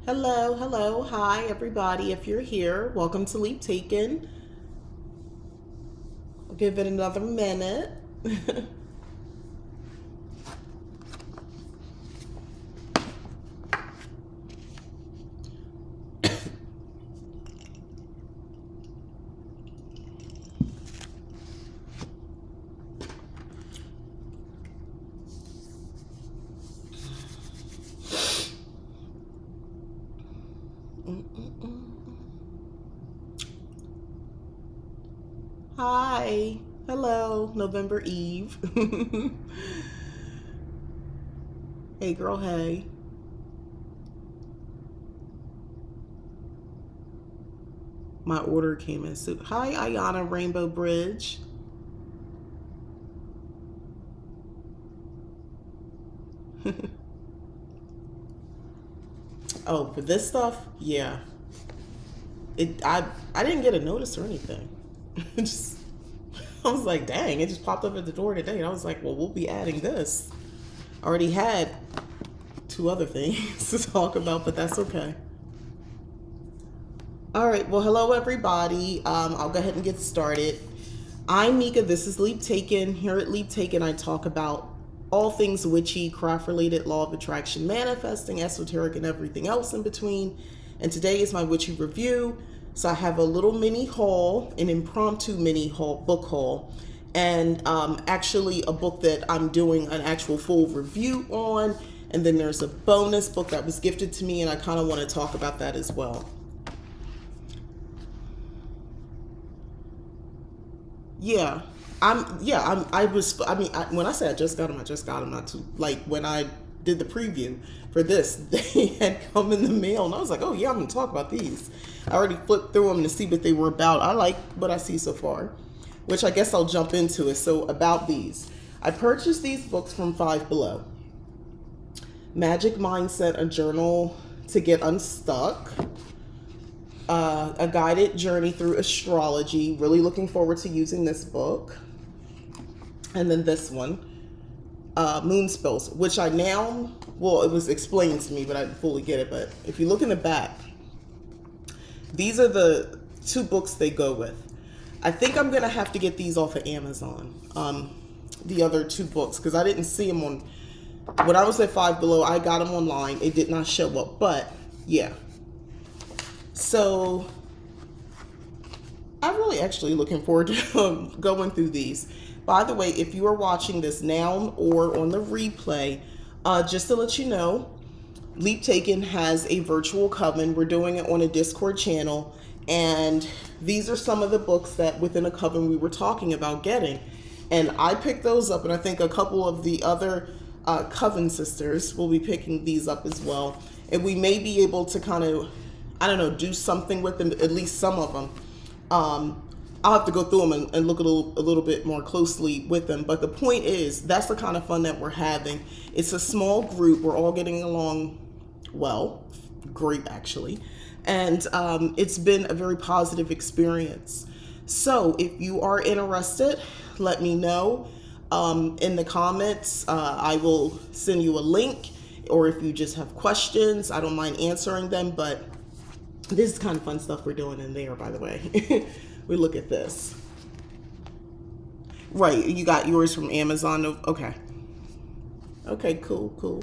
Hello, hello, hi everybody. If you're here, welcome to Leap Taken. I'll give it another minute. Hi, hello, November Eve. Hey girl, hey. My order came in soon. Hi, Ayana Rainbow Bridge. Oh, for this stuff, yeah. I didn't get a notice or anything. Just, I was like, dang, it just popped up at the door today. And I was like, well, we'll be adding this. I already had 2 other things to talk about, but that's okay. All right, well, hello everybody. I'll go ahead and get started. I'm Mika. This is Leap Taken. Here at Leap Taken, I talk about all things witchy, craft-related, law of attraction, manifesting, esoteric, and everything else in between. And today is my witchy review. So I have a little mini haul, an impromptu mini haul, book haul, and actually a book that I'm doing an actual full review on. And then there's a bonus book that was gifted to me, and I kind of want to talk about that as well. Yeah, when I say I just got them not too, like when I did the preview for this, they had come in the mail and I was like, oh yeah, I'm gonna talk about these. I already flipped through them to see what they were about. I like what I see so far, which I guess I'll jump into it. So about these, I purchased these books from Five Below. Magic Mindset, a journal to get unstuck. A guided journey through astrology. Really looking forward to using this book. And then this one, Moon Spells, which I now, well, it was explained to me, but I didn't fully get it. But if you look in the back, these are the 2 books they go with. I think I'm going to have to get these off of Amazon, the other 2 books, because I didn't see them on, when I was at Five Below, I got them online. It did not show up, but yeah. So I'm really actually looking forward to going through these. By the way, if you are watching this now or on the replay, just to let you know, Leap Taken has a virtual coven. We're doing it on a Discord channel. And these are some of the books that within a coven we were talking about getting. And I picked those up, and I think a couple of the other coven sisters will be picking these up as well. And we may be able to kind of, I don't know, do something with them, at least some of them. I'll have to go through them and look a little bit more closely with them. But the point is, that's the kind of fun that we're having. It's a small group. We're all getting along well, great actually. And it's been a very positive experience. So if you are interested, let me know in the comments. I will send you a link, or if you just have questions, I don't mind answering them. But this is kind of fun stuff we're doing in there, by the way. We look at this. Right, you got yours from Amazon. Okay. Okay, cool.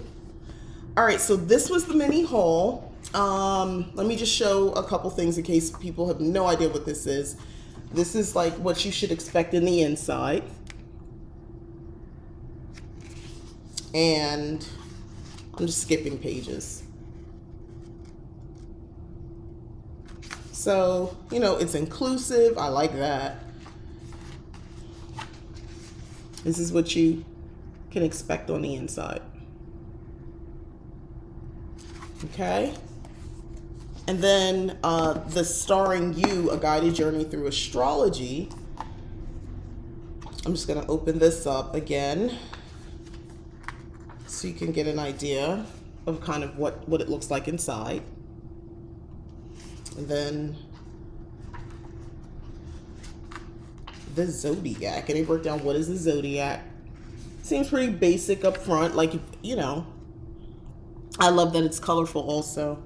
All right, so this was the mini haul. Let me just show a couple things in case people have no idea what this is. This is like what you should expect in the inside. And I'm just skipping pages. So, you know, it's inclusive. I like that. This is what you can expect on the inside. Okay. And then the Starring You, A Guided Journey Through Astrology. I'm just going to open this up again so you can get an idea of kind of what it looks like inside. And then the zodiac, and they break down what is the zodiac. Seems pretty basic up front, like, you know. I love that it's colorful also.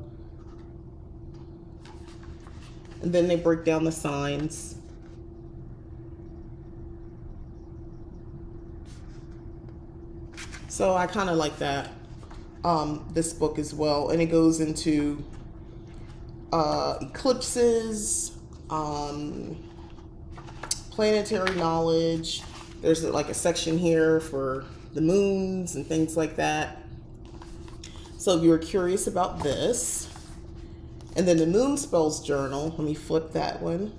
And then they break down the signs. So I kind of like that, this book as well. And it goes into eclipses, planetary knowledge. There's like a section here for the moons and things like that. So if you were curious about this, and then the Moon Spells Journal, let me flip that one.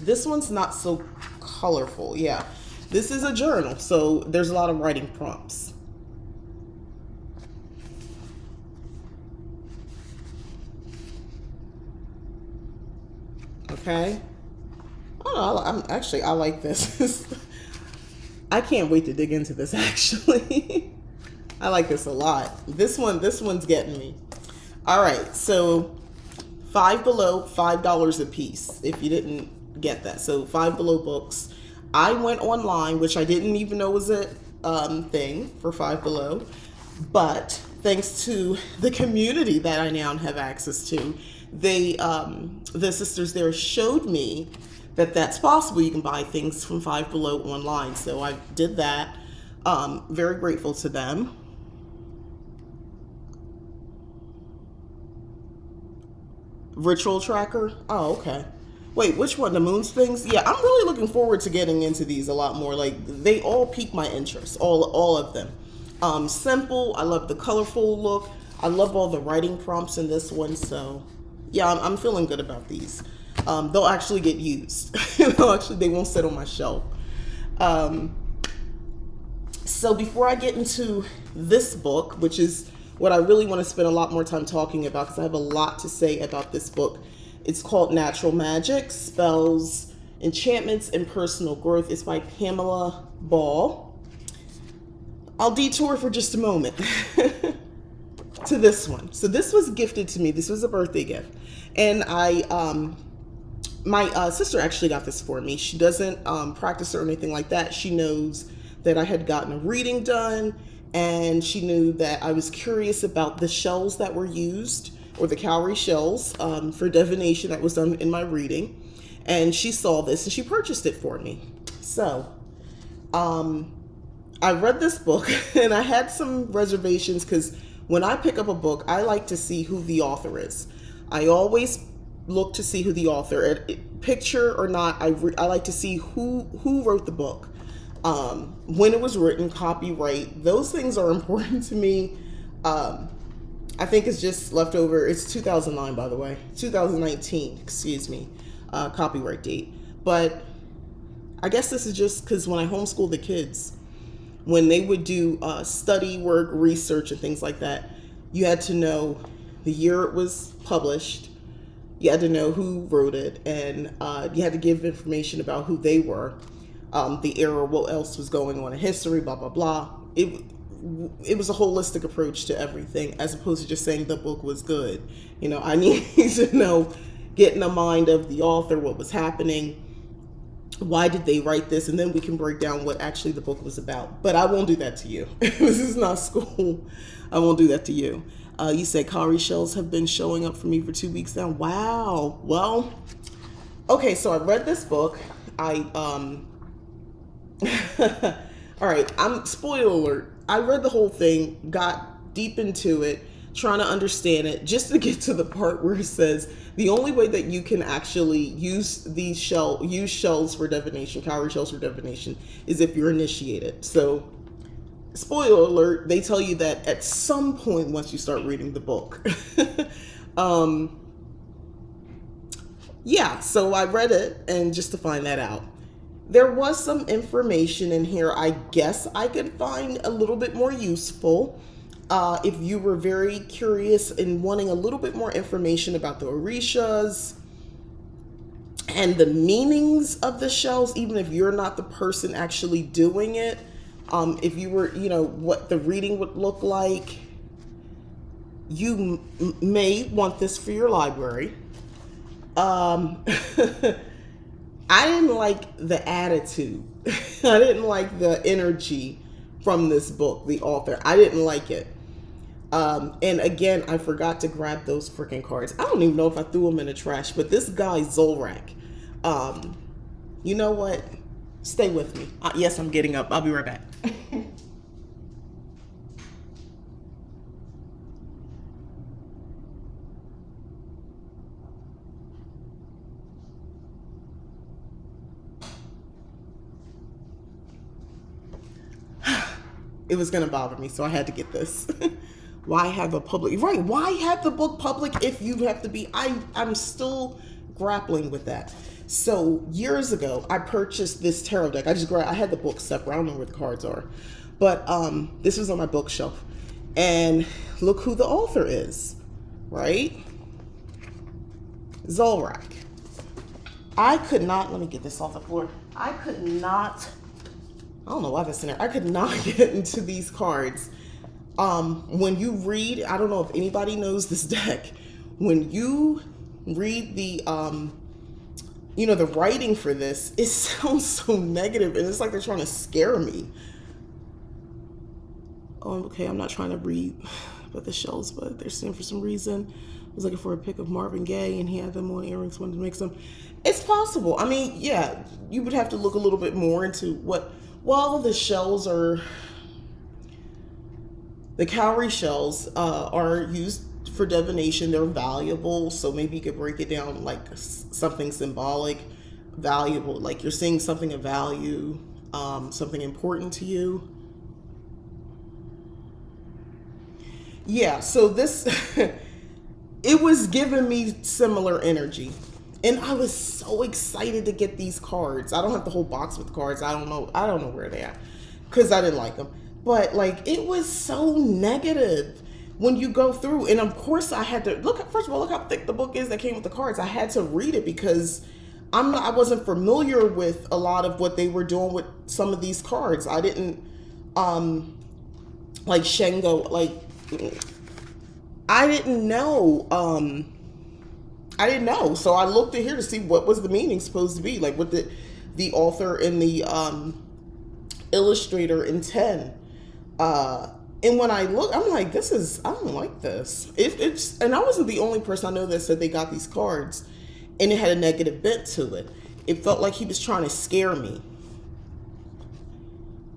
This one's not so colorful. Yeah, this is a journal, so there's a lot of writing prompts. Okay. Oh, I like this. I can't wait to dig into this, actually. I like this a lot. This one's getting me. All right, so Five Below, $5 a piece, if you didn't get that. So Five Below books. I went online, which I didn't even know was a thing for Five Below, but thanks to the community that I now have access to, the sisters there showed me that that's possible. You can buy things from Five Below online. So I did that. Very grateful to them. Ritual tracker. Oh, okay. Wait, which one? The moons things? Yeah, I'm really looking forward to getting into these a lot more. Like, they all pique my interest, all of them. Simple. I love the colorful look. I love all the writing prompts in this one. So yeah, I'm feeling good about these. They'll actually get used. They won't sit on my shelf. So before I get into this book, which is what I really want to spend a lot more time talking about, because I have a lot to say about this book. It's called Natural Magic, Spells, Enchantments, and Personal Growth. It's by Pamela Ball. I'll detour for just a moment to this one. So this was gifted to me. This was a birthday gift. And my sister actually got this for me. She doesn't practice or anything like that. She knows that I had gotten a reading done, and she knew that I was curious about the shells that were used, or the cowrie shells for divination that was done in my reading. And she saw this and she purchased it for me. So I read this book and I had some reservations, because when I pick up a book, I like to see who the author is. I always look to see who the author, picture or not, I like to see who wrote the book. When it was written, copyright, those things are important to me. I think it's just leftover. It's 2009, by the way, 2019, excuse me, copyright date. But I guess this is just because when I homeschooled the kids, when they would do study work, research, and things like that, you had to know the year it was published. You had to know who wrote it, and you had to give information about who they were. The era, what else was going on in history, blah, blah, blah. It was a holistic approach to everything, as opposed to just saying the book was good. You know, I need to know, get in the mind of the author, what was happening, why did they write this, and then we can break down what actually the book was about. But I won't do that to you. This is not school. I won't do that to you. You said cowrie shells have been showing up for me for 2 weeks now. Wow. Well, okay, so I read this book. All right, spoiler alert. I read the whole thing, got deep into it, trying to understand it, just to get to the part where it says the only way that you can actually use these shells for divination, cowrie shells for divination, is if you're initiated. So, spoiler alert, they tell you that at some point once you start reading the book. Yeah, so I read it, and just to find that out. There was some information in here I guess I could find a little bit more useful. If you were very curious and wanting a little bit more information about the orishas and the meanings of the shells, even if you're not the person actually doing it, if you were, what the reading would look like, you may want this for your library. I didn't like the attitude. I didn't like the energy from this book, the author. I didn't like it. And again, I forgot to grab those freaking cards. I don't even know if I threw them in the trash, but this guy, Zolrak, you know what? Stay with me. Yes, I'm getting up. I'll be right back. It was going to bother me, so I had to get this. Why have a public, right? Why have the book public if you have to be, I'm still grappling with that. So years ago, I purchased this tarot deck. I had the book separate. I don't know where the cards are, but this was on my bookshelf. And look who the author is, right? Zolrak. I could not, let me get this off the floor. I don't know why that's in there. I could not get into these cards. When you read, I don't know if anybody knows this deck. When you read the, the writing for this, it sounds so negative, and it's like they're trying to scare me. Oh, okay, I'm not trying to read about the shells, but they're saying for some reason, I was looking for a pic of Marvin Gaye, and he had them on earrings, wanted to make some. It's possible. I mean, yeah, you would have to look a little bit more into what. Well, the shells are, the cowrie shells are used for divination. They're valuable, so maybe you could break it down like something symbolic, valuable, like you're seeing something of value, something important to you. Yeah, so this, it was giving me similar energy. And I was so excited to get these cards. I don't have the whole box with cards. I don't know where they are because I didn't like them. But like, it was so negative when you go through. And of course I had to look, first of all, look how thick the book is that came with the cards. I had to read it because I wasn't familiar with a lot of what they were doing with some of these cards. I didn't, like Shengo, like, I didn't know, so I looked at here to see what was the meaning supposed to be, like what the author and the illustrator intend. And when I look, I'm like, I don't like this. And I wasn't the only person I know that said they got these cards and it had a negative bent to it. It felt like he was trying to scare me.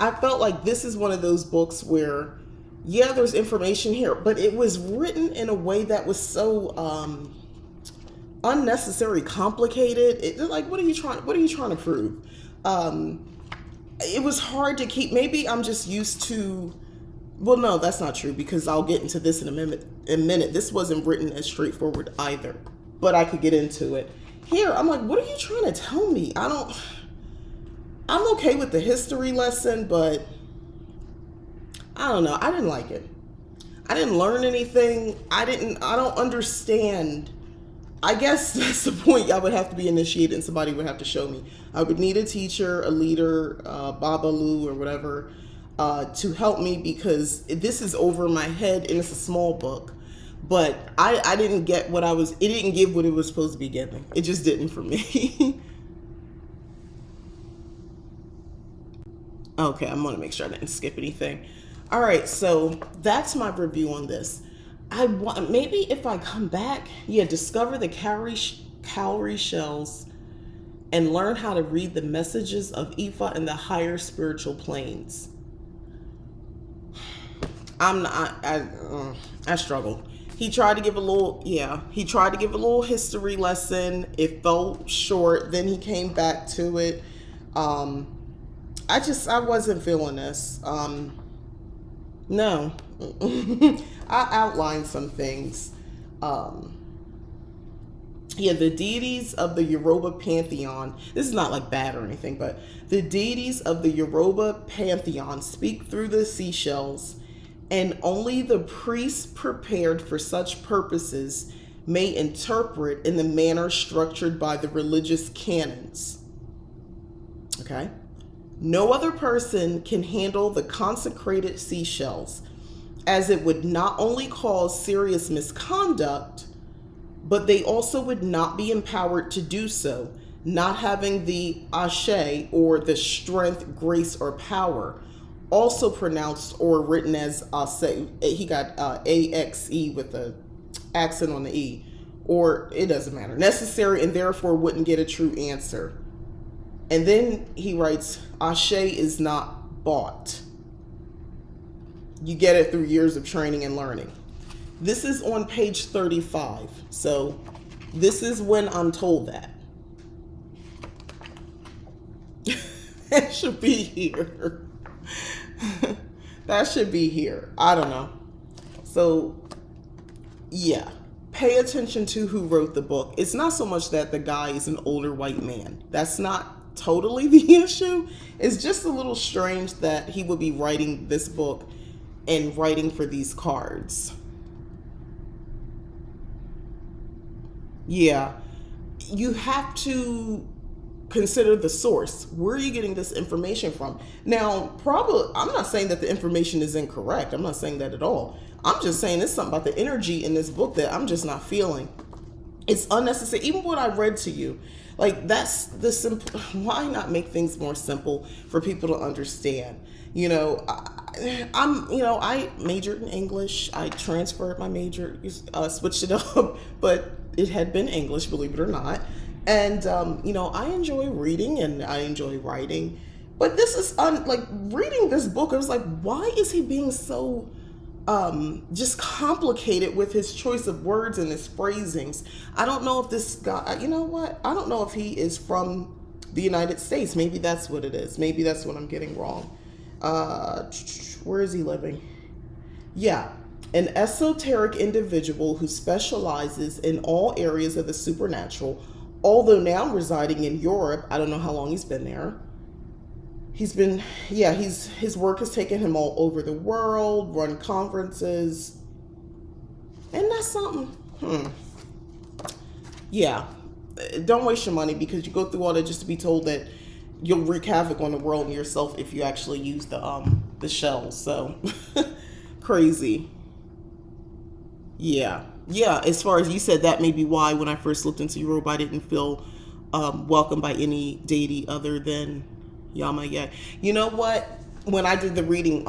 I felt like this is one of those books where, yeah, there's information here, but it was written in a way that was so unnecessarily complicated. Like, what are you trying to prove? It was hard to keep. Maybe I'm just used to. Well, no, that's not true because I'll get into this in a minute. This wasn't written as straightforward either, but I could get into it. Here, I'm like, what are you trying to tell me? I'm okay with the history lesson, but I don't know. I didn't like it. I didn't learn anything. I don't understand. I guess that's the point. I would have to be initiated and somebody would have to show me. I would need a teacher, a leader, Babalu or whatever, to help me because this is over my head and it's a small book. But I didn't get it didn't give what it was supposed to be giving. It just didn't for me. Okay, I'm gonna make sure I didn't skip anything. All right, so that's my review on this. Maybe if I come back, discover the cowrie shells and learn how to read the messages of Ifa in the higher spiritual planes. I struggled. He tried to give a little history lesson. It fell short. Then he came back to it. I wasn't feeling this. No. I outlined some things. The deities of the Yoruba pantheon. This is not like bad or anything, but the deities of the Yoruba pantheon speak through the seashells, and only the priests prepared for such purposes may interpret in the manner structured by the religious canons. Okay? No other person can handle the consecrated seashells, as it would not only cause serious misconduct, but they also would not be empowered to do so, not having the ashe, or the strength, grace, or power, also pronounced or written as say. He got axe with a accent on the e, or it doesn't matter. Necessary and therefore wouldn't get a true answer. And then he writes, ashe is not bought. You get it through years of training and learning. This is on page 35. So this is when I'm told that. That should be here. That should be here. I don't know. So, yeah. Pay attention to who wrote the book. It's not so much that the guy is an older white man. That's not totally the issue. It's just a little strange that he would be writing this book and writing for these cards. Yeah. You have to consider the source. Where are you getting this information from? Now, probably, I'm not saying that the information is incorrect. I'm not saying that at all. I'm just saying it's something about the energy in this book that I'm just not feeling. It's unnecessary. Even what I read to you, like, that's the simple. Why not make things more simple for people to understand? You know, I majored in English. I transferred my major, switched it up, but it had been English, believe it or not. And, I enjoy reading and I enjoy writing. But this is, reading this book, I was like, why is he being so just complicated with his choice of words and his phrasings? I don't know if this guy, you know what? I don't know if he is from the United States. Maybe that's what it is. Maybe that's what I'm getting wrong. Where is he living? Yeah. An esoteric individual who specializes in all areas of the supernatural, although now residing in Europe. I don't know how long he's been there. His work has taken him all over the world, run conferences. And that's something. Yeah. Don't waste your money, because you go through all that just to be told that you'll wreak havoc on the world and yourself if you actually use the shells. So crazy. Yeah. As far as you said, that may be why when I first looked into Yoruba, I didn't feel welcomed by any deity other than Yama-ye. You know what? When I did the reading,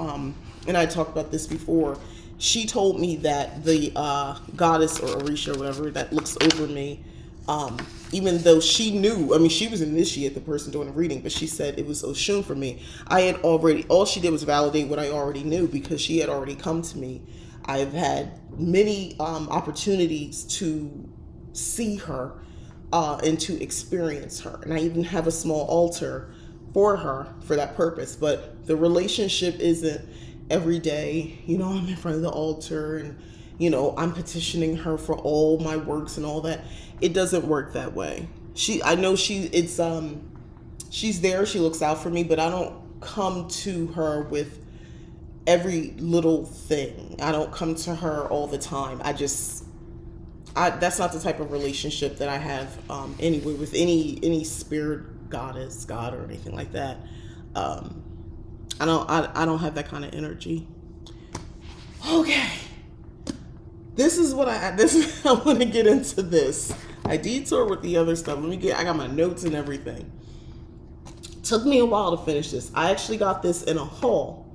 and I talked about this before, she told me that the goddess, or Orisha, or whatever, that looks over me, even though she knew, she was an initiate, the person doing the reading, but she said it was Oshun for me. All she did was validate what I already knew, because she had already come to me. I've had many opportunities to see her and to experience her. And I even have a small altar for her for that purpose. But the relationship isn't every day, I'm in front of the altar and, I'm petitioning her for all my works and all that. It doesn't work that way. She's there, she looks out for me, but I don't come to her with every little thing. I don't come to her all the time. That's not the type of relationship that I have anyway with any spirit, goddess, god, or anything like that. I don't have that kind of energy. Okay. I want to get into this. I detour with the other stuff. I got my notes and everything. Took me a while to finish this. I actually got this in a haul.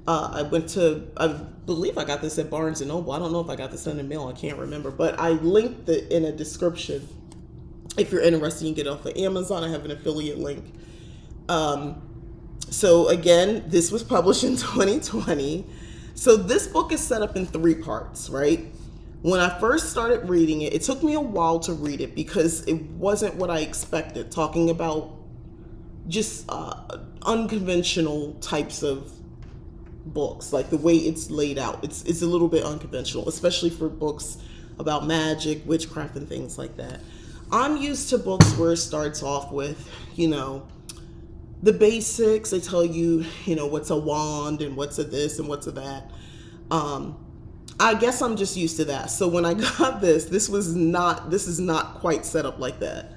I believe I got this at Barnes & Noble. I don't know if I got this in the mail. I can't remember. But I linked it in a description. If you're interested, you can get it off of Amazon. I have an affiliate link. So again, this was published in 2020. So this book is set up in 3 parts, right? When I first started reading it, it took me a while to read it because it wasn't what I expected. Talking about just unconventional types of books, like the way it's laid out. It's a little bit unconventional, especially for books about magic, witchcraft, and things like that. I'm used to books where it starts off with, the basics. They tell you, what's a wand and what's a this and what's a that. I guess I'm just used to that. So when I got this is not quite set up like that.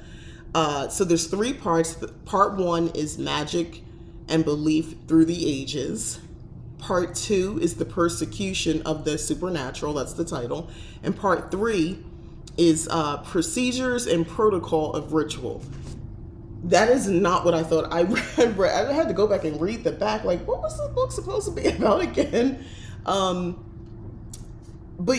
So there's 3 parts. Part 1 is magic and belief through the ages. Part 2 is the persecution of the supernatural. That's the title. And part 3 is procedures and protocol of ritual. That is not what I thought. I read, I had to go back and read the back. Like, what was the book supposed to be about again? But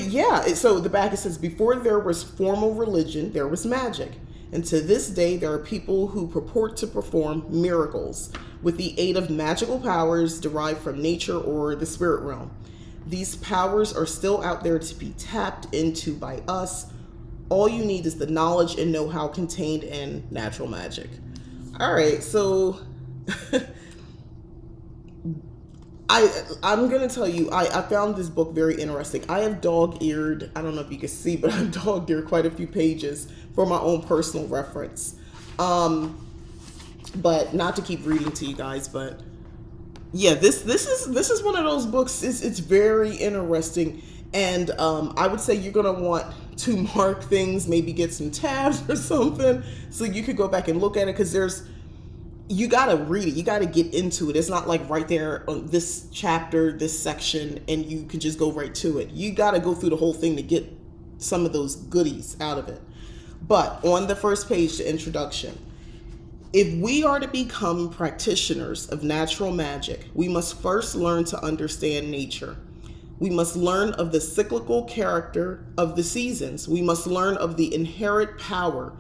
yeah, so the back, it says, before there was formal religion, there was magic. And to this day, there are people who purport to perform miracles with the aid of magical powers derived from nature or the spirit realm. These powers are still out there to be tapped into by us. All you need is the knowledge and know-how contained in natural magic. All right, so I'm gonna tell you, I found this book very interesting. I have dog-eared, I don't know if you can see, but I've dog-eared quite a few pages for my own personal reference. But not to keep reading to you guys, but yeah, this is one of those books. It's very interesting, and I would say you're gonna want to mark things, maybe get some tabs or something, so you could go back and look at it, because you gotta read it, you gotta get into it. It's not like right there on this chapter, this section, and you can just go right to it. You gotta go through the whole thing to get some of those goodies out of it. But on the first page, the introduction. If we are to become practitioners of natural magic, we must first learn to understand nature. We must learn of the cyclical character of the seasons. We must learn of the inherent power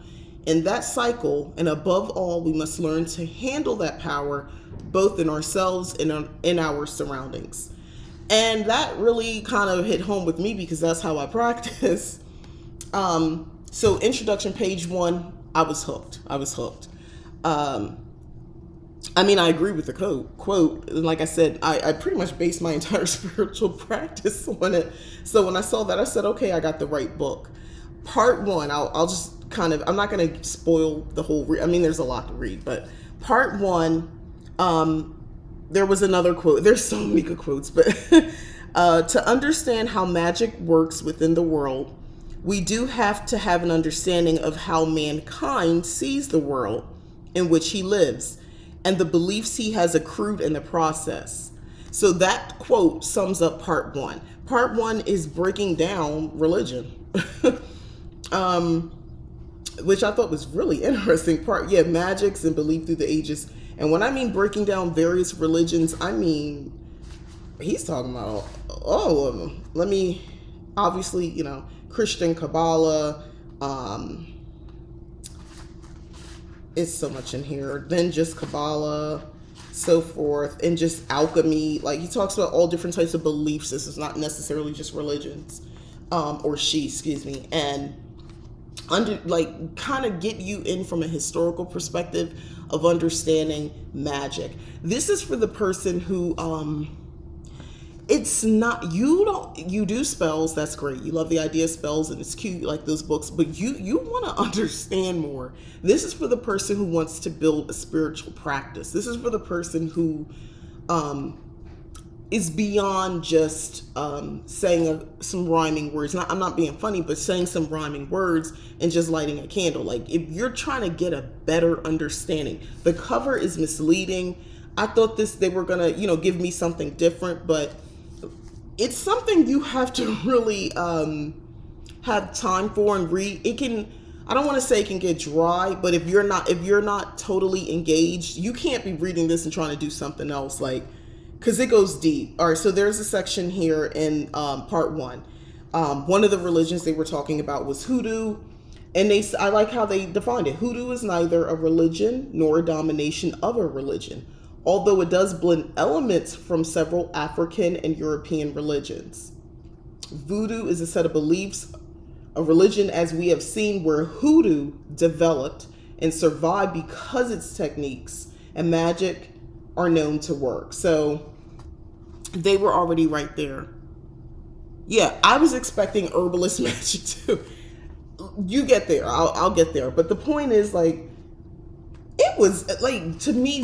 in that cycle, and above all, we must learn to handle that power both in ourselves and in our surroundings. And that really kind of hit home with me, because that's how I practice. So introduction, page 1, I was hooked. I mean, I agree with the quote. Like I said, I pretty much based my entire spiritual practice on it. So when I saw that, I said, okay, I got the right book. Part 1, I'll just kind of, I'm not going to spoil the whole, I mean, there's a lot to read, but part 1, there was another quote. There's so many good quotes, but to understand how magic works within the world, we do have to have an understanding of how mankind sees the world in which he lives and the beliefs he has accrued in the process. So that quote sums up part 1. Part 1 is breaking down religion, which I thought was really interesting. Magics and belief through the ages. And when I mean breaking down various religions, I mean, he's talking about all of them. Let me, obviously, Christian Kabbalah, it's so much in here, then just Kabbalah, so forth, and just alchemy. Like, he talks about all different types of beliefs. This is not necessarily just religions, and kind of get you in from a historical perspective of understanding magic. This is for the person who it's not, you do spells, that's great, you love the idea of spells and it's cute, like those books, but you want to understand more. This is for the person who wants to build a spiritual practice. This is for the person who is beyond just saying some rhyming words. I'm not being funny, but saying some rhyming words and just lighting a candle. Like, if you're trying to get a better understanding, the cover is misleading. I thought they were gonna give me something different, but it's something you have to really have time for and read. It can, I don't want to say it can get dry, but if you're not totally engaged, you can't be reading this and trying to do something else, because it goes deep. All right, so there's a section here in part 1. One of the religions they were talking about was hoodoo, and I like how they defined it. Hoodoo is neither a religion nor a domination of a religion, although it does blend elements from several African and European religions. Voodoo is a set of beliefs, a religion, as we have seen, where hoodoo developed and survived because its techniques and magic are known to work. So they were already right there. Yeah, I was expecting herbalist magic too. You get there, I'll get there. But the point is, it was to me,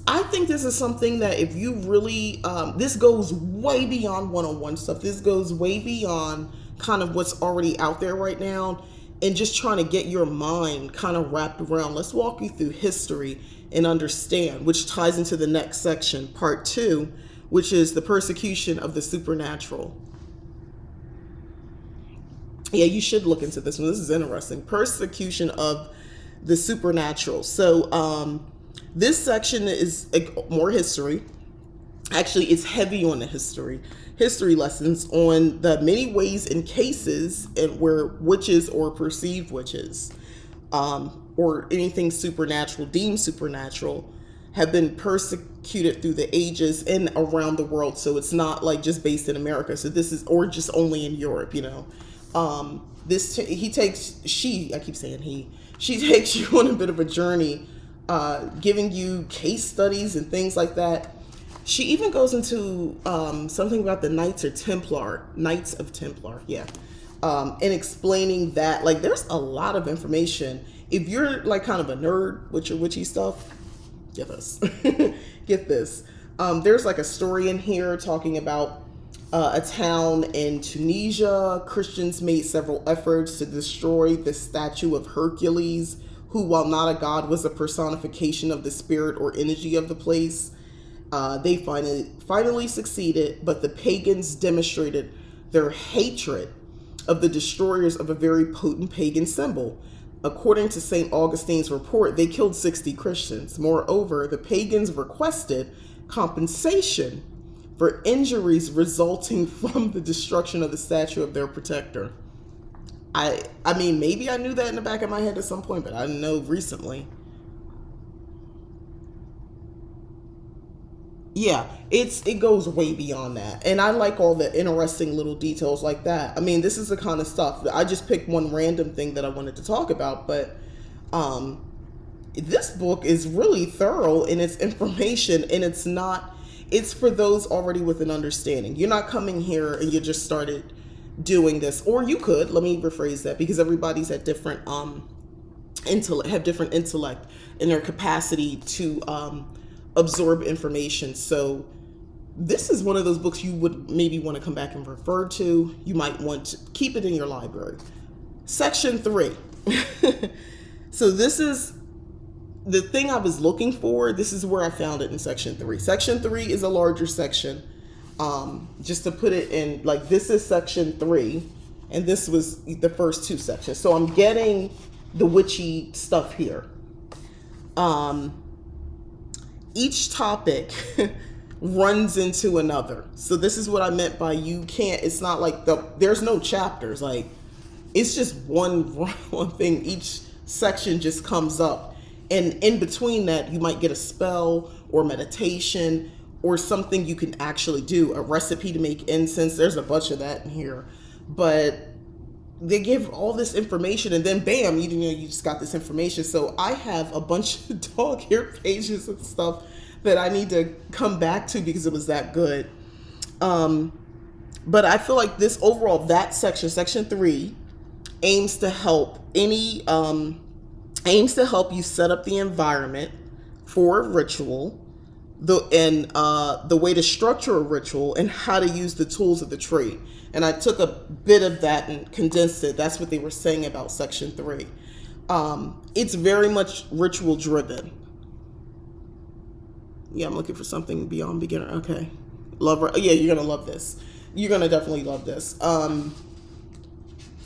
I think this is something that if you really, this goes way beyond one-on-one stuff. This goes way beyond kind of what's already out there right now, and just trying to get your mind kind of wrapped around. Let's walk you through history and understand, which ties into the next section, part 2, which is the persecution of the supernatural. Yeah, you should look into this one. This is interesting. Persecution of the supernatural. So this section is more history. Actually, it's heavy on the history lessons on the many ways and cases and where witches or perceived witches, or anything supernatural, deemed supernatural, have been persecuted through the ages and around the world. So it's not like just based in America. So this is, or just only in Europe, you know. She takes you on a bit of a journey, giving you case studies and things like that. She even goes into something about the Knights of Templar, yeah, and explaining that, like, there's a lot of information. If you're like kind of a nerd with your witchy stuff, get this. Get this. There's like a story in here talking about a town in Tunisia. Christians made several efforts to destroy the statue of Hercules, who, while not a god, was a personification of the spirit or energy of the place. They finally succeeded, but the pagans demonstrated their hatred of the destroyers of a very potent pagan symbol. According to St. Augustine's report, they killed 60 Christians. Moreover, the pagans requested compensation for injuries resulting from the destruction of the statue of their protector. I mean, maybe I knew that in the back of my head at some point, but I didn't know recently. Yeah, it goes way beyond that. And I like all the interesting little details like that. I mean, this is the kind of stuff that I just picked one random thing that I wanted to talk about, but this book is really thorough in its information, and it's for those already with an understanding. You're not coming here and you just started doing this, or you could, let me rephrase that, because everybody's at different have different intellect in their capacity to absorb information. So this is one of those books you would maybe want to come back and refer to. You might want to keep it in your library. Section 3. So this is the thing I was looking for. This is where I found it in section 3. Section 3 is a larger section. Just to put it in, like, this is section 3, and this was the first 2 sections. So I'm getting the witchy stuff here. Each topic runs into another. So this is what I meant by it's not like there's no chapters. Like, it's just one thing. Each section just comes up. And in between that, you might get a spell or meditation or something you can actually do. A recipe to make incense. There's a bunch of that in here. But they give all this information, and then bam, you just got this information. So I have a bunch of dog hair pages and stuff that I need to come back to because it was that good. But I feel like this overall, that section 3, aims to help you set up the environment for a ritual, the way to structure a ritual, and how to use the tools of the trade. And I took a bit of that and condensed it. That's what they were saying about section 3. It's very much ritual driven. Yeah, I'm looking for something beyond beginner. Okay. Yeah, you're going to love this. You're going to definitely love this.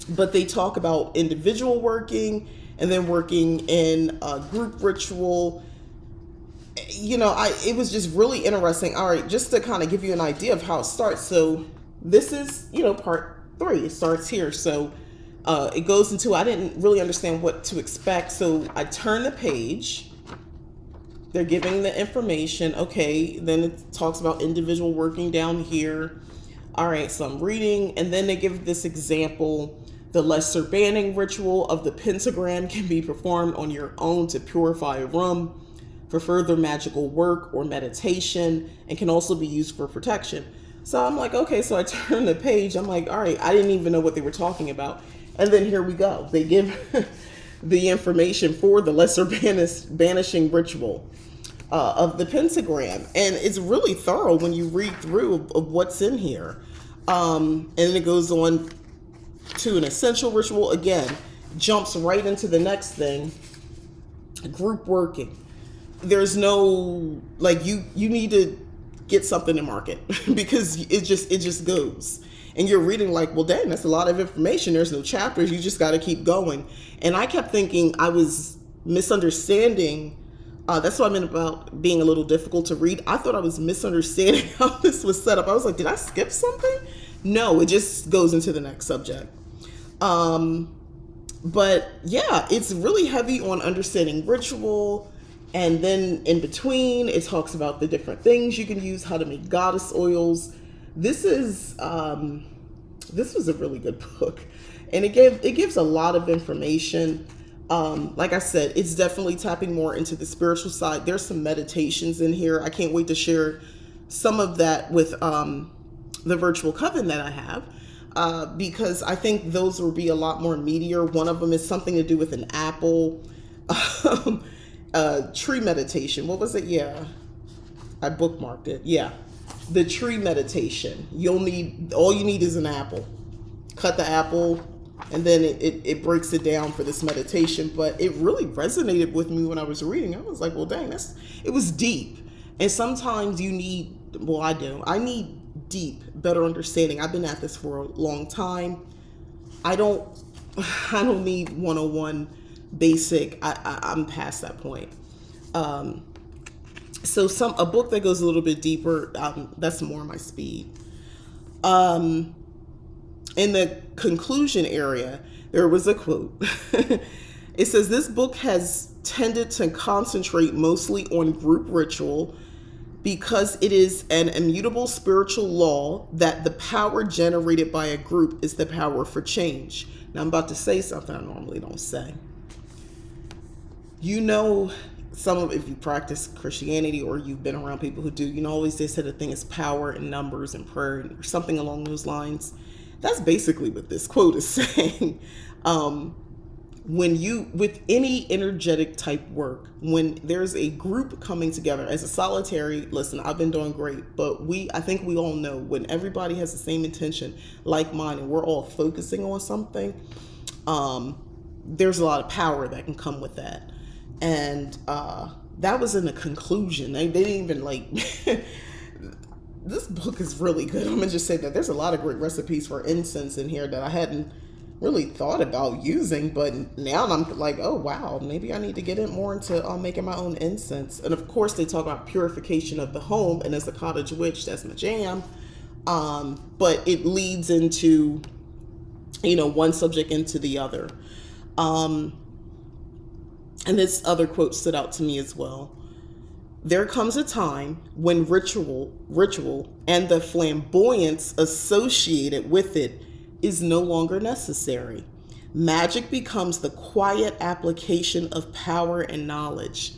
But they talk about individual working and then working in a group ritual. It was just really interesting. All right, just to kind of give you an idea of how it starts. So this is, part 3. It starts here. So it goes into, I didn't really understand what to expect. So I turn the page. They're giving the information. Okay, then it talks about individual working down here. All right, so I'm reading, and then they give this example. The lesser banning ritual of the pentagram can be performed on your own to purify a room for further magical work or meditation, and can also be used for protection. So I'm like, okay, so I turn the page. I'm like, all right, I didn't even know what they were talking about. And then here we go. They give the information for the lesser banishing ritual of the pentagram. And it's really thorough when you read through of what's in here. And then it goes on to an essential ritual. Again, jumps right into the next thing. Group working. There's no, like, you need to get something to market because it just goes. And you're reading like, well, dang, that's a lot of information. There's no chapters. You just got to keep going. And I kept thinking I was misunderstanding. That's what I meant about being a little difficult to read. I thought I was misunderstanding how this was set up. I was like, did I skip something? No, it just goes into the next subject. But yeah, it's really heavy on understanding ritual. And then in between, it talks about the different things you can use, how to make goddess oils. This was a really good book. And it gives a lot of information. Like I said, it's definitely tapping more into the spiritual side. There's some meditations in here. I can't wait to share some of that with the virtual coven that I have, because I think those will be a lot more meatier. One of them is something to do with an apple, tree meditation. What was it? Yeah, I bookmarked it. Yeah, the tree meditation. All you need is an apple. Cut the apple, and then it breaks it down for this meditation. But it really resonated with me when I was reading. I was like, well, dang, it was deep. And sometimes you need, well, I need deep, better understanding. I've been at this for a long time. I don't need 101 basic. I'm past that point. So a book that goes a little bit deeper, that's more my speed. In the conclusion area, there was a quote. It says, this book has tended to concentrate mostly on group ritual because it is an immutable spiritual law that the power generated by a group is the power for change. Now I'm about to say something I normally don't say. You know, if you practice Christianity or you've been around people who do, always they say the thing is power in numbers and prayer or something along those lines. That's basically what this quote is saying. With any energetic type work, when there's a group coming together as a solitary, listen, I've been doing great, but I think we all know when everybody has the same intention, like mine, and we're all focusing on something, there's a lot of power that can come with that. And that was in the conclusion. They didn't even this book is really good. I'm gonna just say that there's a lot of great recipes for incense in here that I hadn't really thought about using, but now I'm like, oh wow, maybe I need to get more into making my own incense. And of course they talk about purification of the home, and as a cottage witch, that's my jam. But it leads into one subject into the other. And this other quote stood out to me as well. There comes a time when ritual and the flamboyance associated with it is no longer necessary. Magic becomes the quiet application of power and knowledge.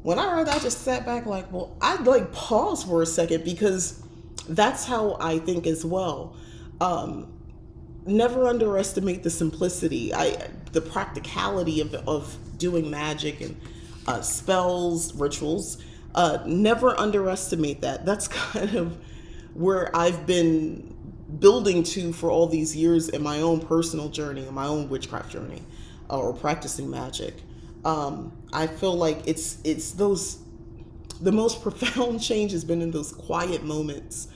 When I heard that, I just sat back like, well, I'd pause for a second, because that's how I think as well. Never underestimate the simplicity, the practicality of doing magic and spells, rituals. Never underestimate that. That's kind of where I've been building to for all these years in my own personal journey, in my own witchcraft journey, or practicing magic. I feel like the most profound change has been in those quiet moments,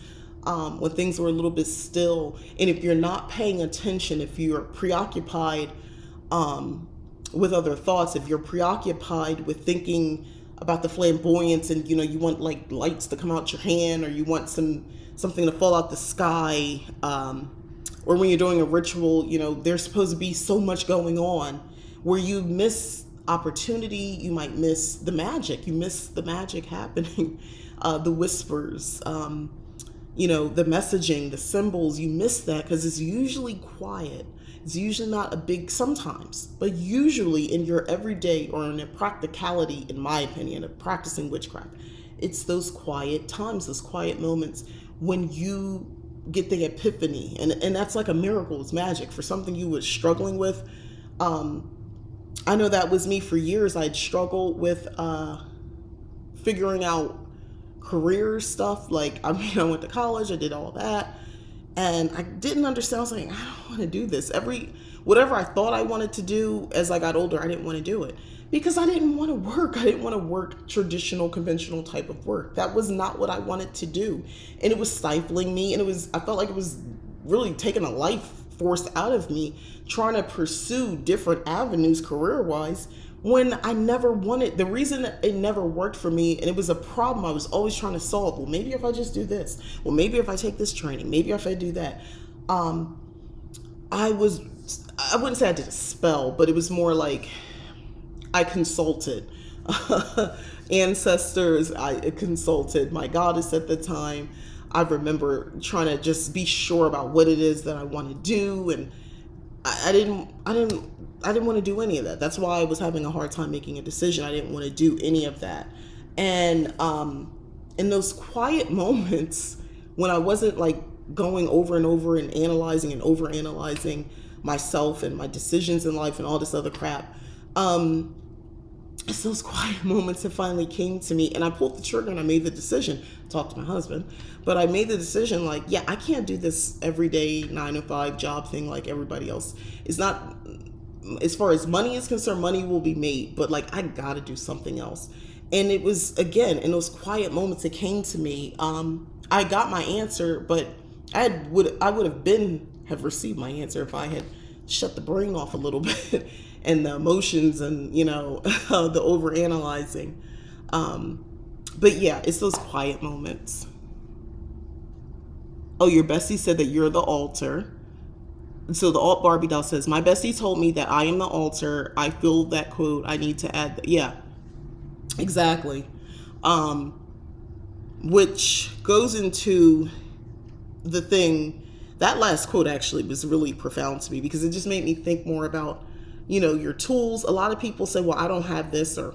when things were a little bit still. And if you're not paying attention, if you're preoccupied with other thoughts, if you're preoccupied with thinking about the flamboyance and you want lights to come out your hand, or you want something to fall out the sky, or when you're doing a ritual, there's supposed to be so much going on where you miss opportunity, you might miss the magic, happening, the whispers, the messaging, the symbols, you miss that because it's usually quiet. It's usually not a big, sometimes, but usually in your everyday or in a practicality, in my opinion, of practicing witchcraft, it's those quiet times, those quiet moments when you get the epiphany. And that's like a miracle. It's magic for something you were struggling with. I know that was me for years. I'd struggled with figuring out career stuff. I went to college, I did all that. And I didn't understand. I was like, I don't want to do this. Whatever I thought I wanted to do as I got older, I didn't want to do it because I didn't want to work. I didn't want to work traditional, conventional type of work. That was not what I wanted to do. And it was stifling me. And I felt like it was really taking a life force out of me, trying to pursue different avenues career-wise when I never wanted, the reason it never worked for me, and it was a problem I was always trying to solve. Well, maybe if I just do this, well, maybe if I take this training, maybe if I do that. I wouldn't say I did a spell, but it was more like I consulted ancestors. I consulted my goddess at the time. I remember trying to just be sure about what it is that I want to do, and I didn't want to do any of that. That's why I was having a hard time making a decision. I didn't want to do any of that. And in those quiet moments when I wasn't like going over and over and analyzing and over analyzing myself and my decisions in life and all this other crap, it's those quiet moments that finally came to me, and I pulled the trigger and I made the decision. Talked to my husband, but I made the decision like, yeah, I can't do this everyday 9 to 5 job thing like everybody else. It's not, as far as money is concerned, money will be made, but like I gotta do something else. And it was, again, in those quiet moments it came to me. I got my answer, but I would have received my answer if I had shut the brain off a little bit and the emotions and, you know, the over analyzing. But yeah, it's those quiet moments. Oh, your bestie said that you're the altar. So the alt Barbie doll says, my bestie told me that I am the altar. I feel that quote. I need to add that. Yeah, exactly. Which goes into the thing. That last quote actually was really profound to me because it just made me think more about, you know, your tools. A lot of people say, well, I don't have this, or,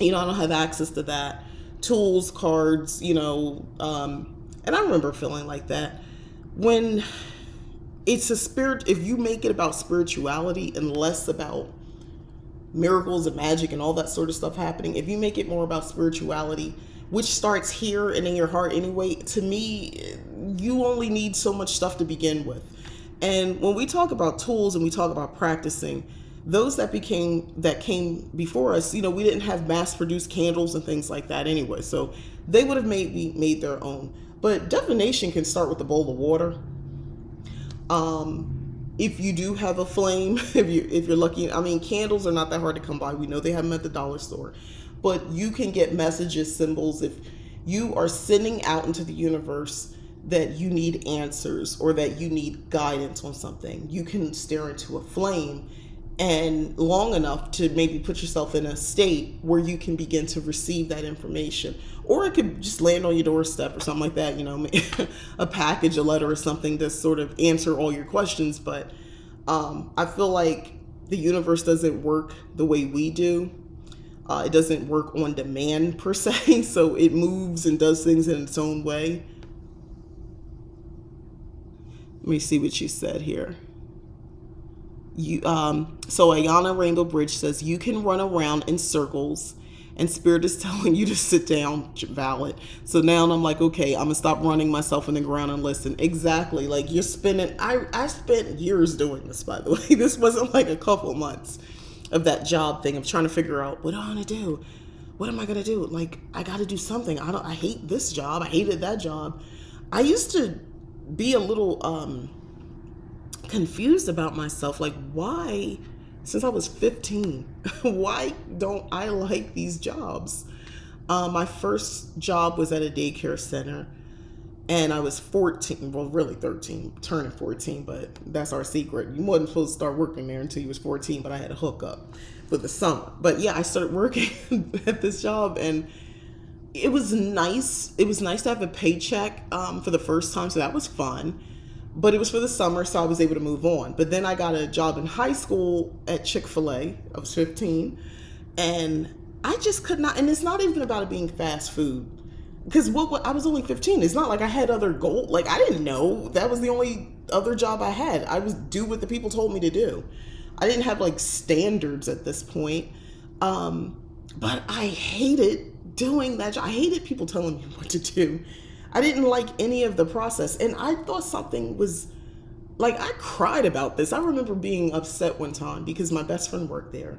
you know, I don't have access to that. Tools, cards, you know, and I remember feeling like that. When it's a spirit, if you make it about spirituality and less about miracles and magic and all that sort of stuff happening, if you make it more about spirituality, which starts here and in your heart anyway, to me, you only need so much stuff to begin with. And when we talk about tools and we talk about practicing, those that came before us, you know, we didn't have mass-produced candles and things like that anyway. So they would have made their own. But divination can start with a bowl of water. If you do have a flame, if you're lucky, I mean, candles are not that hard to come by. We know they have them at the dollar store. But you can get messages, symbols, if you are sending out into the universe that you need answers or that you need guidance on something. You can stare into a flame and long enough to maybe put yourself in a state where you can begin to receive that information. Or it could just land on your doorstep or something like that, you know, a package, a letter or something to sort of answer all your questions. But I feel like the universe doesn't work the way we do. It doesn't work on demand per se, so it moves and does things in its own way. Let me see what she said here. So Ayana Rainbow Bridge says, you can run around in circles and spirit is telling you to sit down. Valid. So now I'm like, okay, I'm gonna stop running myself in the ground and listen. Exactly. Like you're spending, I spent years doing this, by the way. This wasn't like a couple months of that job thing. I'm trying to figure out, what do I want to do? What am I going to do? Like, I got to do something. I hate this job. I hated that job. I used to be a little, confused about myself. Like, why, since I was 15, why don't I like these jobs? My first job was at a daycare center and I was 14, well, really 13, turning 14, but that's our secret. You wasn't supposed to start working there until you was 14, but I had a hookup for the summer. But yeah, I started working at this job and it was nice. It was nice to have a paycheck for the first time, so that was fun. But it was for the summer, so I was able to move on. But then I got a job in high school at Chick-fil-A. I was 15, and I just could not, and it's not even about it being fast food. Because I was only 15. It's not like I had other goals. Like, I didn't know. That was the only other job I had. I was do what the people told me to do. I didn't have, like, standards at this point. But I hated doing that job. I hated people telling me what to do. I didn't like any of the process. And I thought something was, like, I cried about this. I remember being upset one time because my best friend worked there.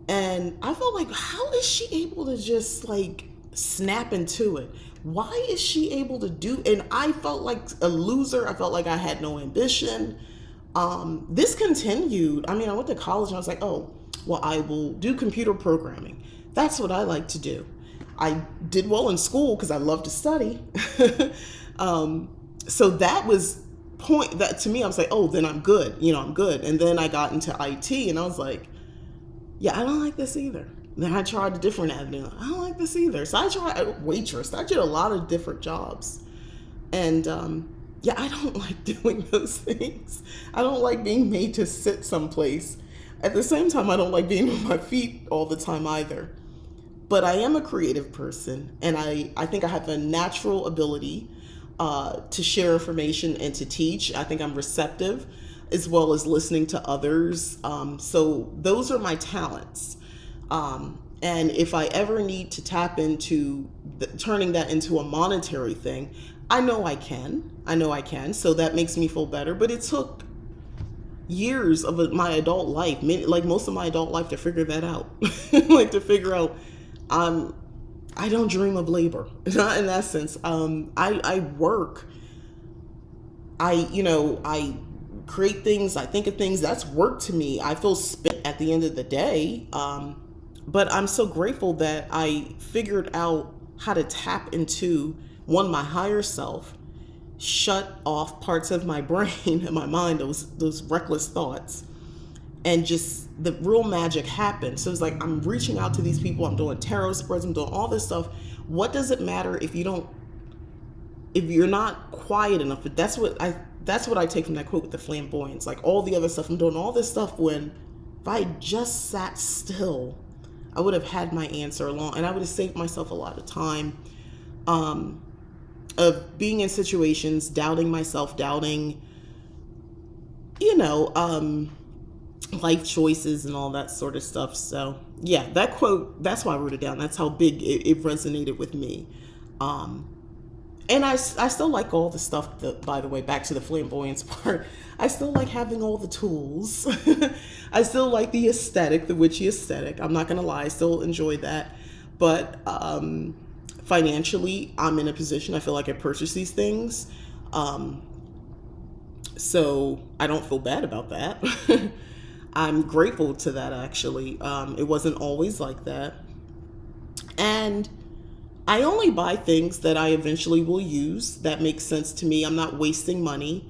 And I felt like, how is she able to just, like, snap into it? Why is she able to do? And I felt like a loser. I felt like I had no ambition. This continued. I mean, I went to college and I was like, oh, Well, I will do computer programming. That's what I like to do. I did well in school because I love to study. um, so that was point that to me, I was like, oh, then I'm good. I'm good. And then I got into IT and I was like, yeah, I don't like this either. Then I tried a different avenue. I don't like this either. So I tried waitress. I did a lot of different jobs. And yeah, I don't like doing those things. I don't like being made to sit someplace. At the same time, I don't like being on my feet all the time either. But I am a creative person, and I think I have a natural ability to share information and to teach. I think I'm receptive as well as listening to others. So those are my talents. And if I ever need to tap into turning that into a monetary thing, I know I can. I know I can. So that makes me feel better. But it took years of my adult life, like most of my adult life, to figure that out. Like to figure out, I don't dream of labor. Not in that sense. I work. I create things. I think of things. That's work to me. I feel spent at the end of the day. But I'm so grateful that I figured out how to tap into my higher self, shut off parts of my brain and my mind, those reckless thoughts, and just the real magic happened. So it's like I'm reaching out to these people, I'm doing tarot spreads, I'm doing all this stuff. What does it matter if you're not quiet enough? But that's what I take from that quote with the flamboyance. Like all the other stuff, I'm doing all this stuff when if I just sat still, I would have had my answer along, and I would have saved myself a lot of time of being in situations, doubting myself, doubting, life choices and all that sort of stuff. So yeah, that quote, that's why I wrote it down. That's how big it resonated with me. And I still like all the stuff that, by the way, back to the flamboyance part, I still like having all the tools. I still like the aesthetic, the witchy aesthetic. I'm not going to lie. I still enjoy that. But financially, I'm in a position, I feel like I purchased these things. So I don't feel bad about that. I'm grateful to that, actually. It wasn't always like that. And I only buy things that I eventually will use that makes sense to me. I'm not wasting money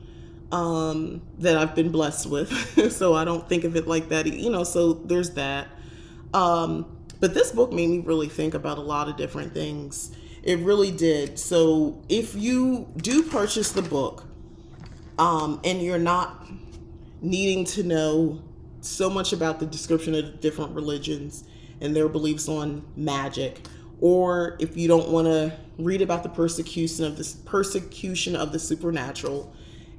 that I've been blessed with. So I don't think of it like that, so there's that. But this book made me really think about a lot of different things. It really did. So if you do purchase the book and you're not needing to know so much about the description of the different religions and their beliefs on magic, or if you don't want to read about the persecution of the supernatural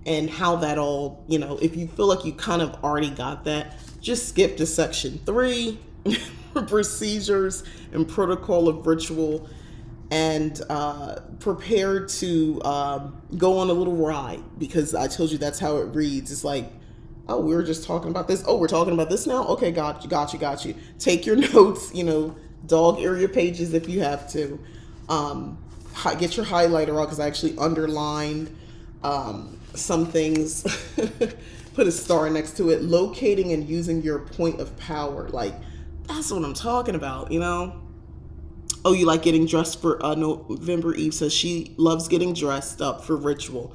and how that all, if you feel like you kind of already got that, just skip to section 3, procedures and protocol of ritual, and prepare to go on a little ride, because I told you that's how it reads. It's like, oh, we were just talking about this. Oh, we're talking about this now? Okay, got you. Take your notes, dog ear your pages if you have to. Get your highlighter out, because I actually underlined some things. Put a star next to it. Locating and using your point of power. Like, that's what I'm talking about, Oh, you like getting dressed for November Eve says she loves getting dressed up for ritual.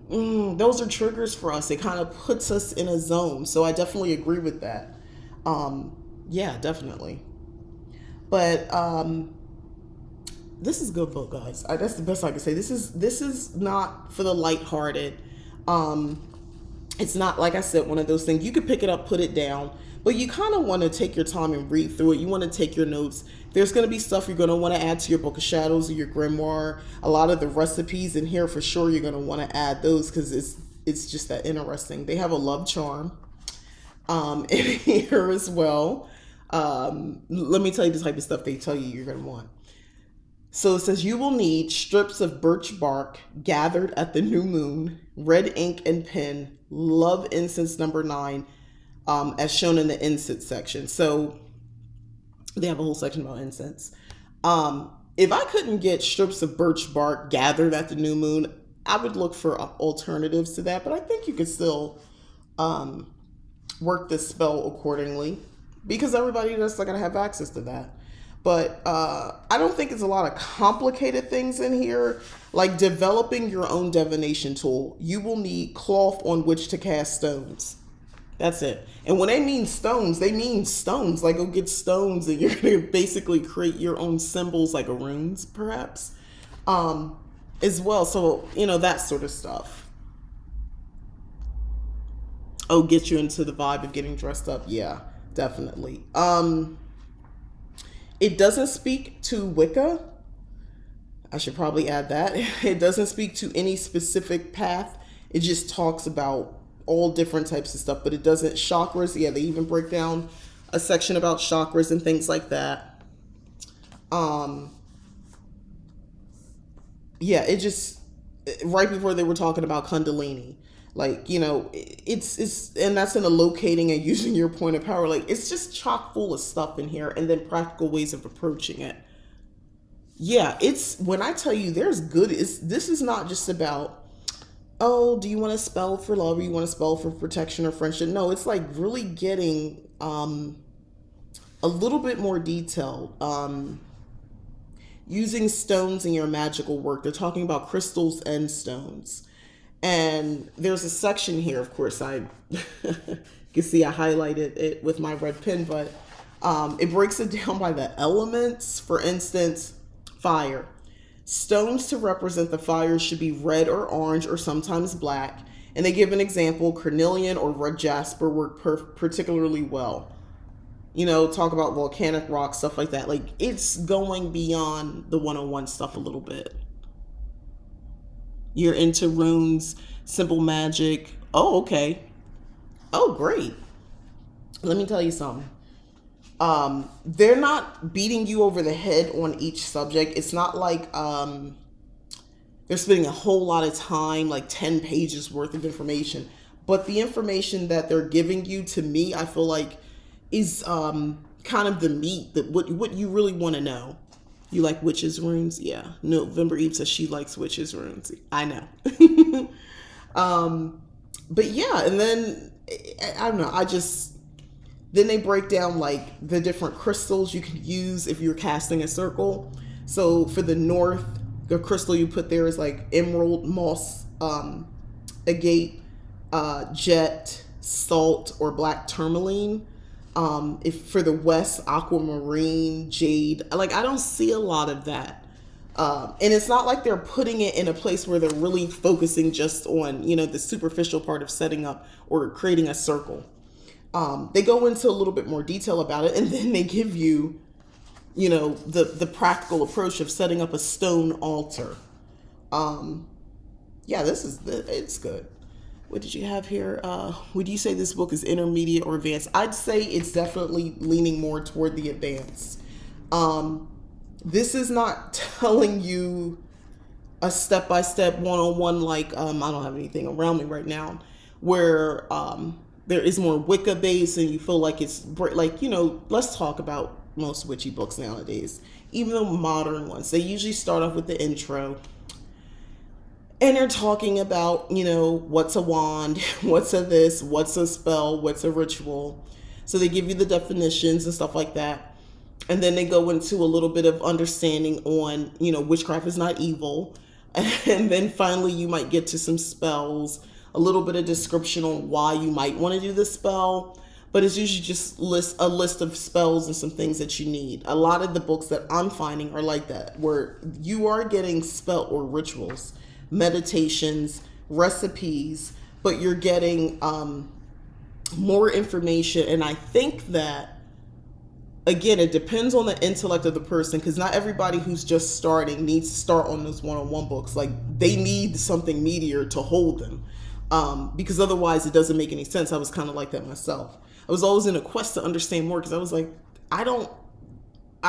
Those are triggers for us. It kind of puts us in a zone. So I definitely agree with that. Yeah, definitely. But this is a good book, guys. That's the best I can say. This is not for the lighthearted. It's not, like I said, one of those things you could pick it up, put it down, but you kind of want to take your time and read through it. You want to take your notes. There's going to be stuff you're going to want to add to your Book of Shadows or your grimoire. A lot of the recipes in here, for sure, you're going to want to add those, because it's just that interesting. They have a love charm in here as well. Let me tell you the type of stuff they tell you you're going to want. So it says you will need strips of birch bark gathered at the new moon, red ink and pen, love incense number 9, as shown in the incense section. So they have a whole section about incense. If I couldn't get strips of birch bark gathered at the new moon, I would look for alternatives to that. But I think you could still work this spell accordingly, because everybody just not gonna have access to that. But I don't think it's a lot of complicated things in here. Like developing your own divination tool, you will need cloth on which to cast stones. That's it. And when they mean stones, they mean stones. Like go get stones and you're gonna basically create your own symbols, like runes, perhaps, as well. So that sort of stuff. Oh, get you into the vibe of getting dressed up. Yeah, definitely. It doesn't speak to Wicca. I should probably add that. It doesn't speak to any specific path. It just talks about all different types of stuff, but it doesn't chakras. Yeah, they even break down a section about chakras and things like that. Yeah, it just right before they were talking about Kundalini. Like, it's and that's in a locating and using your point of power. Like, it's just chock full of stuff in here, and then practical ways of approaching it. Yeah, it's when I tell you there's this is not just about, oh, do you want to spell for love or you want to spell for protection or friendship? No, it's like really getting a little bit more detailed. Using stones in your magical work. They're talking about crystals and stones. And there's a section here, of course, I can see I highlighted it with my red pen, but it breaks it down by the elements. For instance, fire. Stones to represent the fire should be red or orange or sometimes black. And they give an example, carnelian or red jasper work particularly well. Talk about volcanic rock, stuff like that. Like, it's going beyond the 101 stuff a little bit. You're into runes, simple magic. Oh, okay. Oh, great. Let me tell you something. They're not beating you over the head on each subject. It's not like they're spending a whole lot of time, like 10 pages worth of information. But the information that they're giving you, to me, I feel like is kind of the meat, that what you really want to know. You like witches' runes? Yeah. November Eve says she likes witches' runes. I know. But yeah, and then, I don't know, then they break down like the different crystals you can use if you're casting a circle. So for the north, the crystal you put there is like emerald, moss, agate, jet, salt, or black tourmaline. If for the west, aquamarine, jade. Like, I don't see a lot of that. And it's not like they're putting it in a place where they're really focusing just on, the superficial part of setting up or creating a circle. They go into a little bit more detail about it, and then they give you, the practical approach of setting up a stone altar. Yeah, it's good. What did you have here? Would you say this book is intermediate or advanced? I'd say it's definitely leaning more toward the advanced. This is not telling you a step-by-step one-on-one, like, I don't have anything around me right now, where there is more Wicca based and you feel like it's like, let's talk about most witchy books nowadays. Even the modern ones, they usually start off with the intro. And they're talking about, what's a wand, what's a this, what's a spell, what's a ritual. So they give you the definitions and stuff like that. And then they go into a little bit of understanding on, witchcraft is not evil. And then finally you might get to some spells, a little bit of description on why you might want to do the spell. But it's usually just a list of spells and some things that you need. A lot of the books that I'm finding are like that, where you are getting spell or rituals, meditations, recipes, but you're getting more information. And I think that, again, it depends on the intellect of the person, because not everybody who's just starting needs to start on those one-on-one books. Like, they need something meatier to hold them, because otherwise it doesn't make any sense. I was kind of like that myself. I was always in a quest to understand more, because I was like, I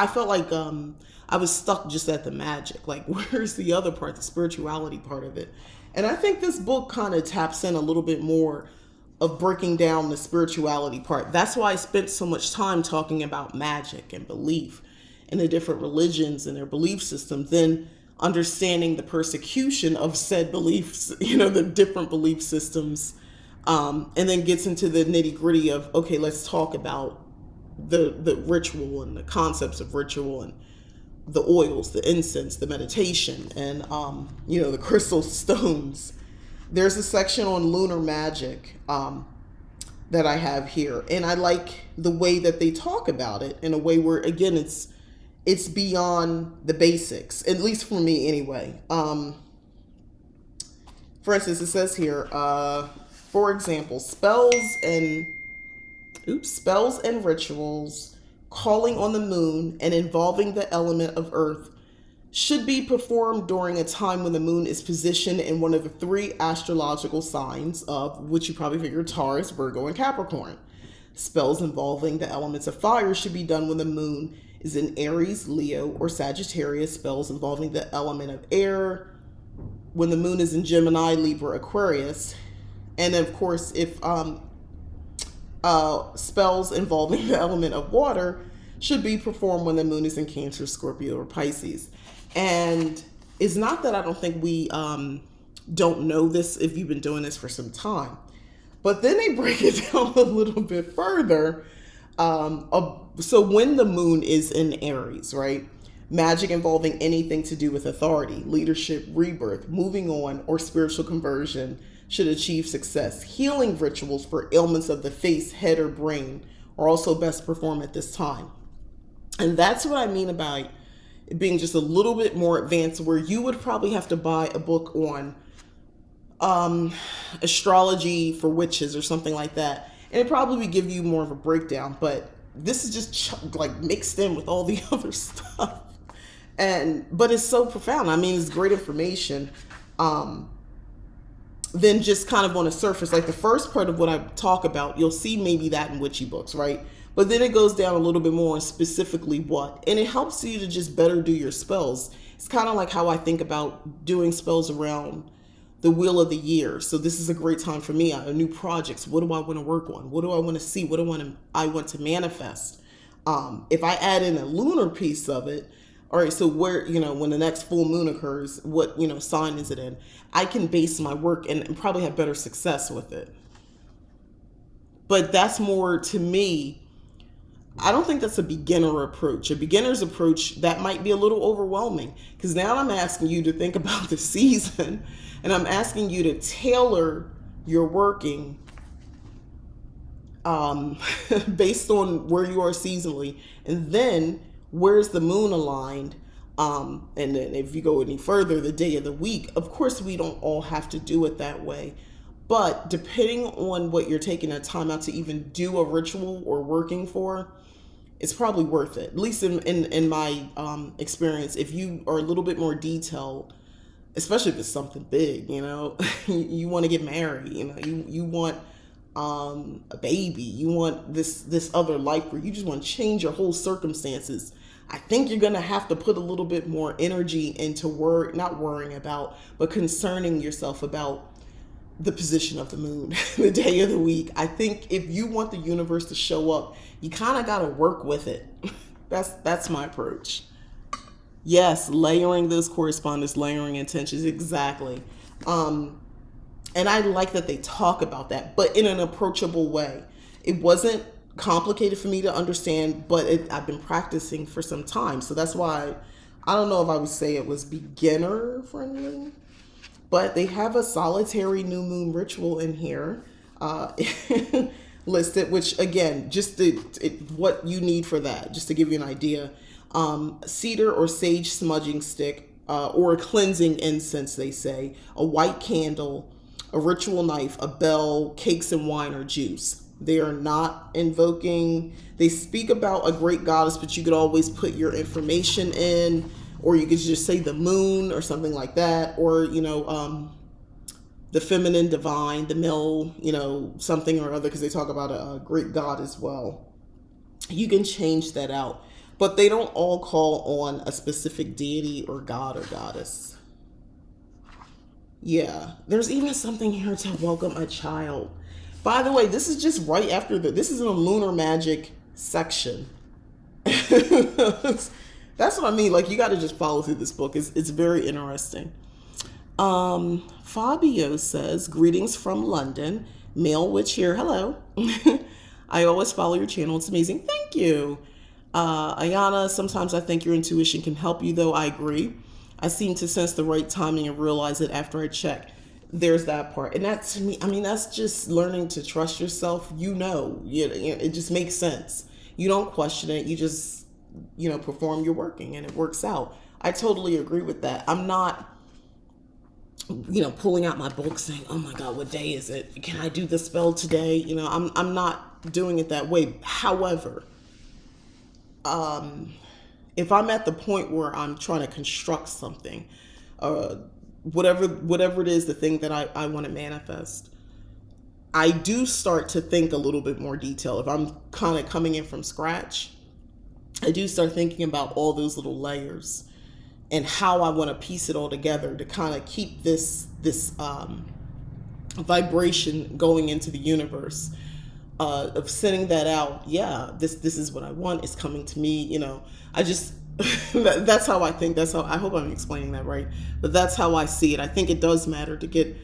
felt like I was stuck just at the magic. Like, where's the other part, the spirituality part of it? And I think this book kind of taps in a little bit more of breaking down the spirituality part. That's why I spent so much time talking about magic and belief and the different religions and their belief systems, then understanding the persecution of said beliefs, the different belief systems And then gets into the nitty gritty of, okay, let's talk about the ritual and the concepts of ritual and the oils, the incense, the meditation, and the crystal stones. There's a section on lunar magic that I have here, and I like the way that they talk about it in a way where, again, it's beyond the basics, at least for me anyway. For instance, it says here, for example, spells and rituals calling on the moon and involving the element of earth should be performed during a time when the moon is positioned in one of the three astrological signs of which you probably figure Taurus, Virgo, and Capricorn. Spells involving the elements of fire should be done when the moon is in Aries, Leo, or Sagittarius. Spells involving the element of air when the moon is in Gemini, Libra, Aquarius. And of course, if spells involving the element of water should be performed when the moon is in Cancer, Scorpio, or Pisces. And it's not that I don't think we don't know this if you've been doing this for some time, but then they break it down a little bit further. So when the moon is in Aries, right? Magic involving anything to do with authority, leadership, rebirth, moving on, or spiritual conversion should achieve success. Healing rituals for ailments of the face, head, or brain are also best performed at this time. And that's what I mean about it being just a little bit more advanced, where you would probably have to buy a book on astrology for witches or something like that. And it probably would give you more of a breakdown, but this is just like mixed in with all the other stuff. But it's so profound. I mean, it's great information. Then just kind of on the surface, like the first part of what I talk about, you'll see maybe that in witchy books, right? But then it goes down a little bit more on specifically what, and it helps you to just better do your spells. It's kind of like how I think about doing spells around the wheel of the year. So this is a great time for me. I have new projects. What do I want to work on? What do I want to see? What do I want to manifest? If I add in a lunar piece of it, all right, so where, when the next full moon occurs, what, sign is it in? I can base my work and probably have better success with it. But that's more, to me, I don't think that's a beginner approach. A beginner's approach, that might be a little overwhelming, because now I'm asking you to think about the season, and I'm asking you to tailor your working based on where you are seasonally, and then where's the moon aligned, and then if you go any further, the day of the week. Of course, we don't all have to do it that way, but depending on what you're taking the time out to even do a ritual or working for, it's probably worth it. At least in my experience, if you are a little bit more detailed, especially if it's something big, you want to get married, you want a baby, you want this other life where you just want to change your whole circumstances. I think you're going to have to put a little bit more energy into not worrying about, but concerning yourself about the position of the moon, the day of the week. I think if you want the universe to show up, you kind of got to work with it. That's my approach. Yes, layering those correspondence, layering intentions, exactly. And I like that they talk about that, but in an approachable way. It wasn't complicated for me to understand, but I've been practicing for some time. So that's why I don't know if I would say it was beginner friendly, but they have a solitary new moon ritual in here listed, which again, just what you need for that, just to give you an idea. Cedar or sage smudging stick, or a cleansing incense, they say, a white candle, a ritual knife, a bell, cakes and wine or juice. They are not invoking, they speak about a great goddess, but you could always put your information in, or you could just say the moon or something like that, or, the feminine divine, the male, something or other, because they talk about a great god as well. You can change that out, but they don't all call on a specific deity or god or goddess. Yeah, there's even something here to welcome a child. By the way, this is just right after this is in a lunar magic section. That's what I mean. Like, you got to just follow through this book. It's very interesting. Fabio says, greetings from London. Male Witch here. Hello. I always follow your channel. It's amazing. Thank you. Ayana, sometimes I think your intuition can help you, though. I agree. I seem to sense the right timing and realize it after I check. There's that part. And that, to me, I mean, that's just learning to trust yourself. It just makes sense. You don't question it. You just, perform your working and it works out. I totally agree with that. I'm not, pulling out my book saying, oh my God, what day is it? Can I do the spell today? I'm not doing it that way. However, if I'm at the point where I'm trying to construct something, whatever it is, the thing that I want to manifest, I do start to think a little bit more detail. If I'm kind of coming in from scratch, I do start thinking about all those little layers and how I want to piece it all together to kind of keep this vibration going into the universe, of sending that out. Yeah, this is what I want. It's coming to me. I just that's how I think. That's how I hope I'm explaining that right. But that's how I see it. I think it does matter to get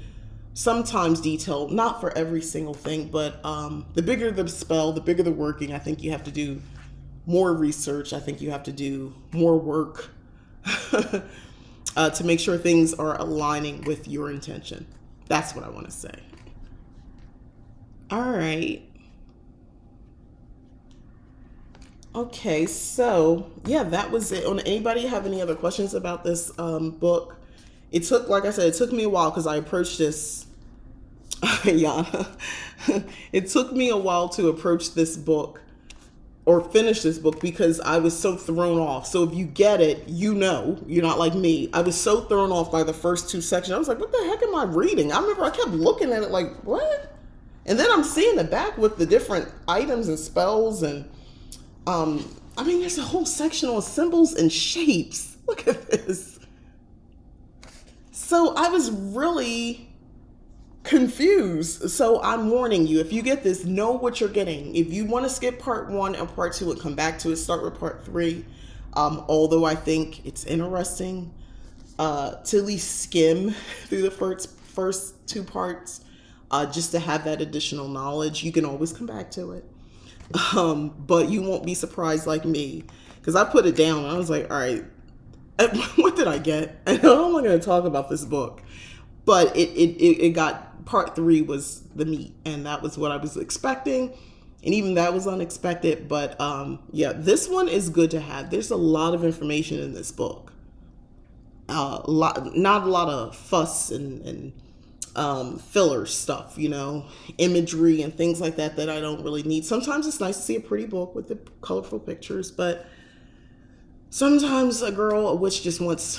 sometimes detail, not for every single thing, but the bigger the spell, the bigger the working. I think you have to do more research. I think you have to do more work to make sure things are aligning with your intention. That's what I want to say. All right. Okay, so yeah, that was it. Anybody have any other questions about this book? It took, like I said, it took me a while because I approached this. Yeah, it took me a while to approach this book or finish this book because I was so thrown off. So if you get it, you're not like me. I was so thrown off by the first two sections. I was like, what the heck am I reading? I remember I kept looking at it like, what? And then I'm seeing the back with the different items and spells and there's a whole section on symbols and shapes. Look at this. So I was really confused. So I'm warning you, if you get this, know what you're getting. If you want to skip part 1 and part 2 and come back to it, start with part 3. Although I think it's interesting to at least skim through the first 2 parts, just to have that additional knowledge. You can always come back to it. But you won't be surprised like me, because I put it down and I was like, all right, what did I get? And how am I going to talk about this book? But it got, part 3 was the meat, and that was what I was expecting, and even that was unexpected. But yeah, this one is good to have. There's a lot of information in this book, not a lot of fuss and filler stuff, imagery and things like that I don't really need. Sometimes it's nice to see a pretty book with the colorful pictures, but sometimes a witch just wants,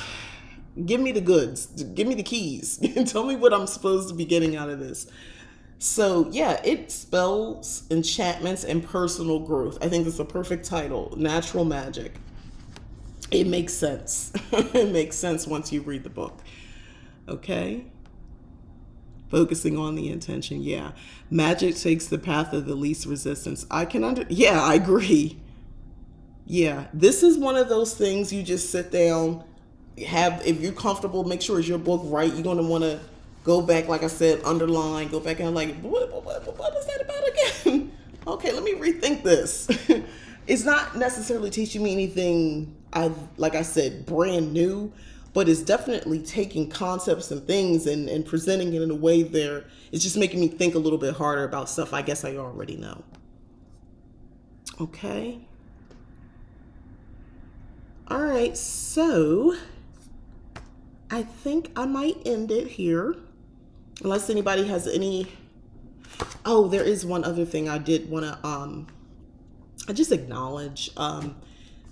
give me the goods, give me the keys, tell me what I'm supposed to be getting out of this. So yeah, it spells, enchantments, and personal growth. I think it's a perfect title, Natural Magic. It makes sense. It makes sense once you read the book. Okay. Focusing on the intention. Yeah. Magic takes the path of the least resistance. Yeah, I agree. Yeah. This is one of those things you just sit down, if you're comfortable, make sure it's your book right. You're going to want to go back, like I said, underline, go back and like, what was that about again? Okay, let me rethink this. It's not necessarily teaching me anything, like I said, brand new, but it's definitely taking concepts and things and presenting it in a way there. It's just making me think a little bit harder about stuff I guess I already know. Okay. All right, so I think I might end it here, unless anybody has any. Oh, there is one other thing I did want to I just acknowledge.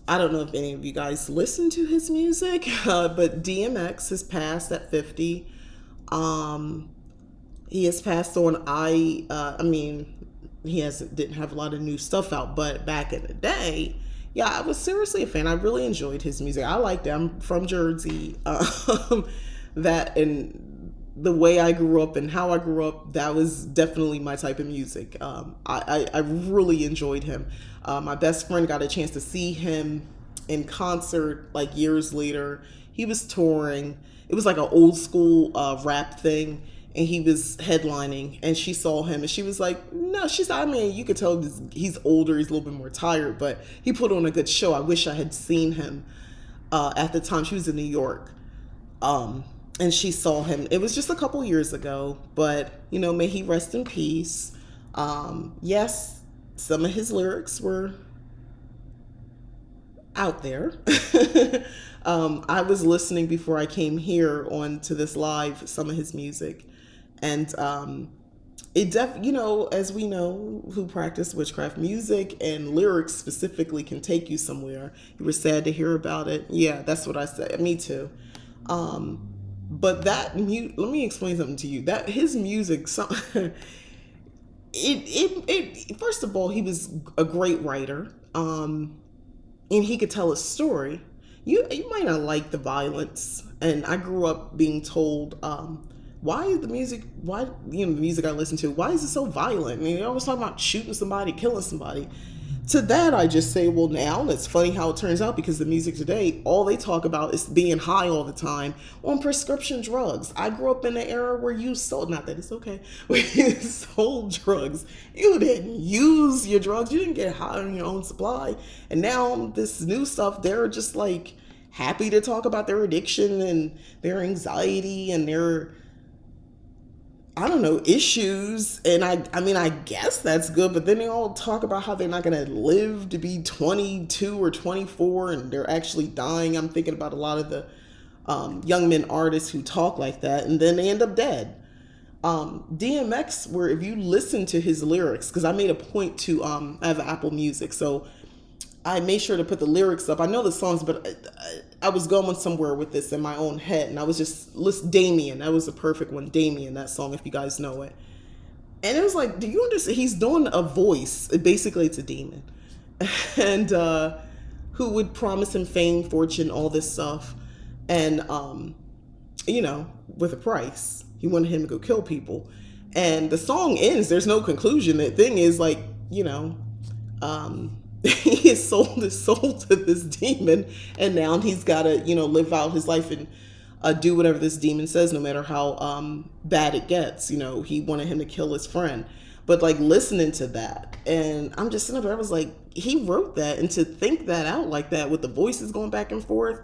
I don't know if any of you guys listen to his music, but DMX has passed at 50. He has passed on. He didn't have a lot of new stuff out, but back in the day, yeah, I was seriously a fan. I really enjoyed his music. I liked it. I'm from Jersey. That and the way I grew up and how I grew up, that was definitely my type of music. I really enjoyed him. My best friend got a chance to see him in concert like years later. He was touring. It was like an old school rap thing. and he was headlining, and she saw him, and she was like, no, she's, I mean, you could tell he's older, he's a little bit more tired, but he put on a good show. I wish I had seen him at the time. She was in New York, and she saw him. It was just a couple years ago, but, you know, may he rest in peace. Yes, some of his lyrics were out there. I was listening before I came here on to this live, some of his music, and you know, as we know who practice witchcraft, music and lyrics specifically can take you somewhere. You were sad to hear about it. Yeah, that's what I said. Me too. But let me explain something to you. That his music, first of all, he was a great writer, and he could tell a story. You might not like the violence, and I grew up being told, why is the music, the music I listen to, why is it so violent? I mean, they're always talking about shooting somebody, killing somebody. To that, I just say, well, now it's funny how it turns out, because the music today, all they talk about is being high all the time on prescription drugs. I grew up in an era where you sold, not that it's okay, where you sold drugs. You didn't use your drugs. You didn't get high on your own supply. And now this new stuff, they're just like happy to talk about their addiction and their anxiety and their, I don't know, issues. And I mean, I guess that's good, but then they all talk about how they're not going to live to be 22 or 24 and they're actually dying. I'm thinking about a lot of the young men artists who talk like that, and then they end up dead. DMX, where if you listen to his lyrics, because I made a point to, I have Apple Music, so I made sure to put the lyrics up. I know the songs, but I was going somewhere with this in my own head, and I was just Damien. That was a perfect one, Damien. That song, if you guys know it. And it was like, do you understand? He's doing a voice. Basically, it's a demon, and who would promise him fame, fortune, all this stuff, and you know, with a price. He wanted him to go kill people, and the song ends. There's no conclusion. The thing is, like, you know, he has sold his soul to this demon, and now he's got to, you know, live out his life and do whatever this demon says, no matter how bad it gets. You know, he wanted him to kill his friend, but like listening to that, and I'm just sitting up there, I was like, he wrote that, and to think that out like that with the voices going back and forth,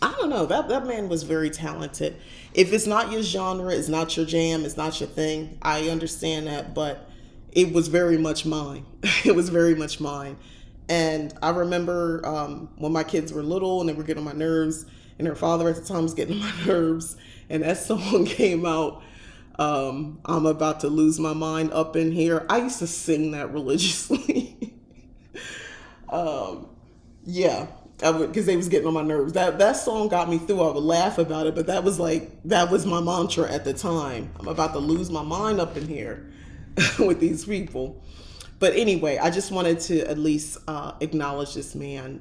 I don't know, that man was very talented. If it's not your genre, it's not your jam, it's not your thing, I understand that, but it was very much mine. It was very much mine. And I remember when my kids were little and they were getting on my nerves, and their father at the time was getting on my nerves, and that song came out, I'm about to lose my mind up in here. I used to sing that religiously. Yeah, because they was getting on my nerves. That song got me through. I would laugh about it, but that was my mantra at the time. I'm about to lose my mind up in here with these people. But anyway, I just wanted to at least acknowledge this man,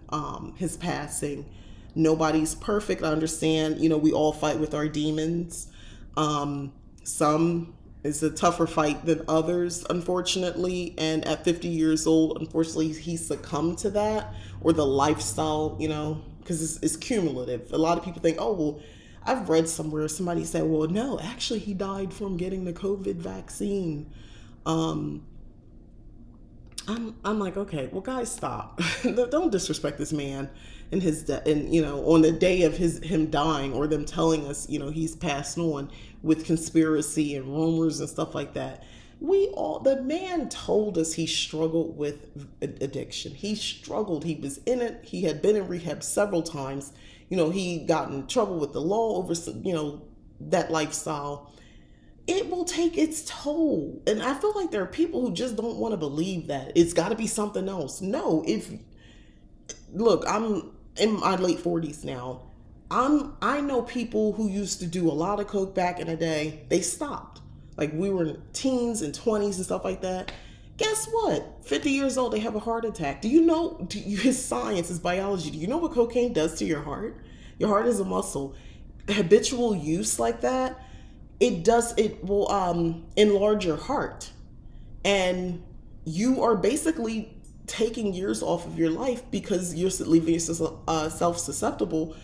his passing. Nobody's perfect. I understand, you know, we all fight with our demons. Some is a tougher fight than others, unfortunately. And at 50 years old, unfortunately, he succumbed to that, or the lifestyle, you know, because it's cumulative. A lot of people think, oh, well, I've read somewhere, somebody said, well, no, actually he died from getting the COVID vaccine. I'm like, okay, well, guys, stop. Don't disrespect this man and his death. And, you know, on the day of him dying, or them telling us, you know, he's passed on, with conspiracy and rumors and stuff like that. The man told us he struggled with addiction. He struggled. He was in it. He had been in rehab several times. You know, he got in trouble with the law over, you know, that lifestyle. It will take its toll. And I feel like there are people who just don't want to believe that. It's got to be something else. No, look, I'm in my late 40s now. I know people who used to do a lot of coke back in the day. They stopped. Like, we were teens and 20s and stuff like that. Guess what? 50 years old, they have a heart attack. Do you know, his science, his biology, do you know what cocaine does to your heart? Your heart is a muscle. Habitual use like that, it will enlarge your heart. And you are basically taking years off of your life, because you're leaving yourself susceptible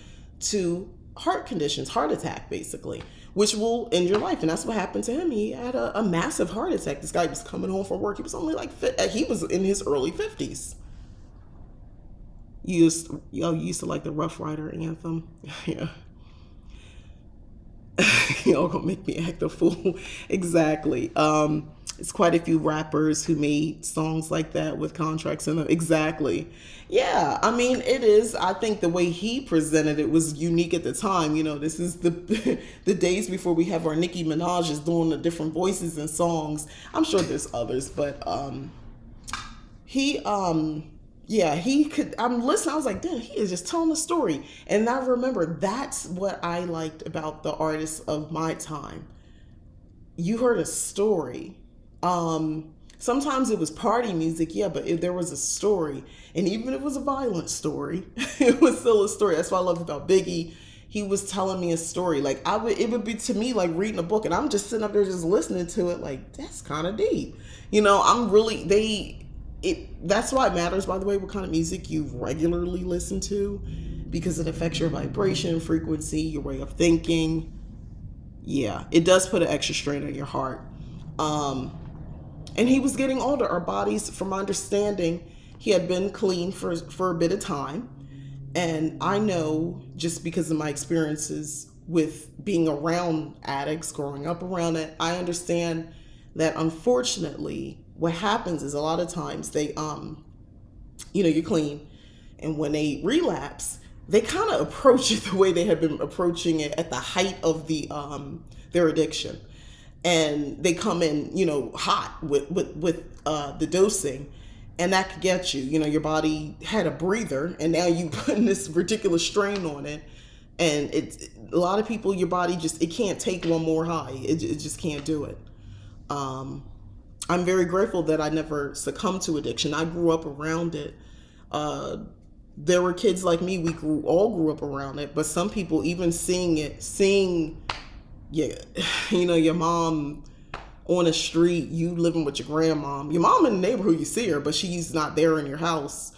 to heart conditions, heart attack, basically, which will end your life. And that's what happened to him. He had a massive heart attack. This guy was coming home from work. He was only like, he was in his early 50s. You used to like the Rough Rider anthem. Yeah. Y'all gonna make me act a fool. Exactly. It's quite a few rappers who made songs like that with contracts in them. Exactly. Yeah, I mean, it is. I think the way he presented it was unique at the time. You know, this is the the days before we have our Nicki Minaj's doing the different voices and songs. I'm sure there's others, but he yeah, he could. I'm listening. I was like, damn, he is just telling the story. And I remember that's what I liked about the artists of my time. You heard a story. Sometimes it was party music, yeah, but if there was a story, and even if it was a violent story, it was still a story. That's what I loved about Biggie. He was telling me a story. Like it would be to me like reading a book, and I'm just sitting up there just listening to it. Like, that's kind of deep. You know, that's why it matters, by the way, what kind of music you regularly listen to, because it affects your vibration, frequency, your way of thinking. Yeah, it does put an extra strain on your heart. And he was getting older. Our bodies, from my understanding, he had been clean for a bit of time. And I know, just because of my experiences with being around addicts, growing up around it, I understand that unfortunately what happens is a lot of times they you're clean, and when they relapse, they kind of approach it the way they had been approaching it at the height of their addiction, and they come in hot with the dosing, and that could get you. Your body had a breather, and now you putting this ridiculous strain on it, and it's a lot of people, your body just, it can't take one more high. It just can't do it. I'm very grateful that I never succumbed to addiction. I grew up around it. There were kids like me, we all grew up around it, but some people even seeing your mom on the street, you living with your grandmom, your mom in the neighborhood, you see her, but she's not there in your house,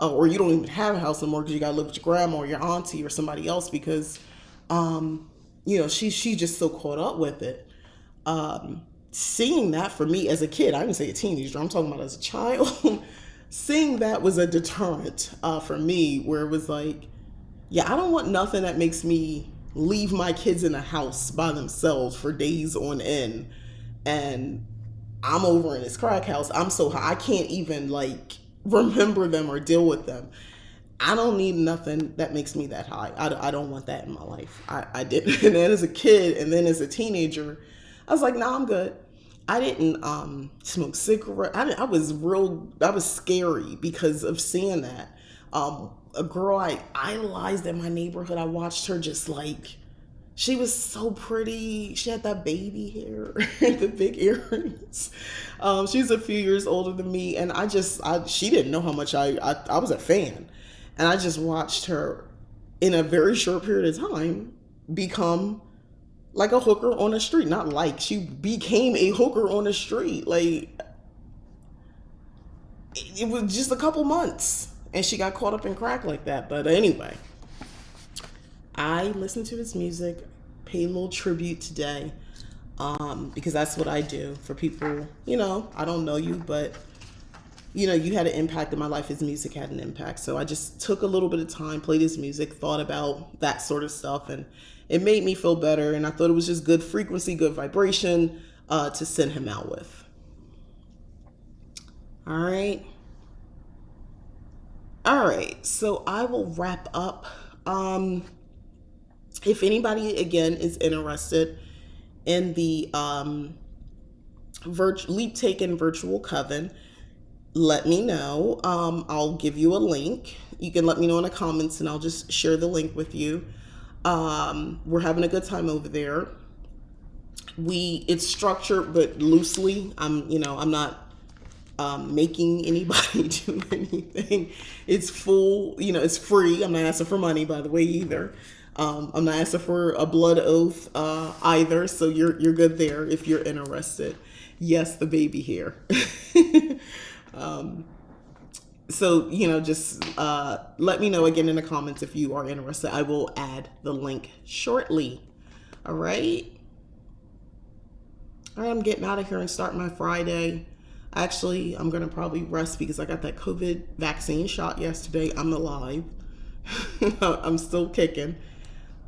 or you don't even have a house anymore because you got to live with your grandma or your auntie or somebody else because, she's just so caught up with it. Seeing that for me as a kid, I didn't say a teenager, I'm talking about as a child, seeing that was a deterrent for me, where it was like, yeah, I don't want nothing that makes me leave my kids in a house by themselves for days on end, and I'm over in this crack house. I'm so high, I can't even remember them or deal with them. I don't need nothing that makes me that high. I don't want that in my life. I didn't. And then as a kid, and then as a teenager, I was like, nah, I'm good. I didn't smoke cigarettes. I was scary because of seeing that. A girl I idolized in my neighborhood, I watched her just she was so pretty. She had that baby hair, the big earrings. She's a few years older than me, and she didn't know how much I was a fan. And I just watched her in a very short period of time become like a hooker on the street. She became a hooker on the street. It was just a couple months, and she got caught up in crack like that. But anyway, I listened to his music, paid a little tribute today, because that's what I do for people. I don't know you, but you had an impact in my life. His music had an impact. So I just took a little bit of time, played his music, thought about that sort of stuff, and it made me feel better. And I thought it was just good frequency, good vibration to send him out with. All right. So I will wrap up. If anybody, again, is interested in the Leap Taken virtual coven, let me know. I'll give you a link. You can let me know in the comments, and I'll just share the link with you. We're having a good time over there. It's structured, but loosely. I'm not making anybody do anything. It's full, it's free. I'm not asking for money, by the way, either. I'm not asking for a blood oath either, so you're good there if you're interested. Yes, the baby here. So, just let me know again in the comments if you are interested. I will add the link shortly. All right. All right, I'm getting out of here and starting my Friday. Actually, I'm going to probably rest because I got that COVID vaccine shot yesterday. I'm alive. I'm still kicking.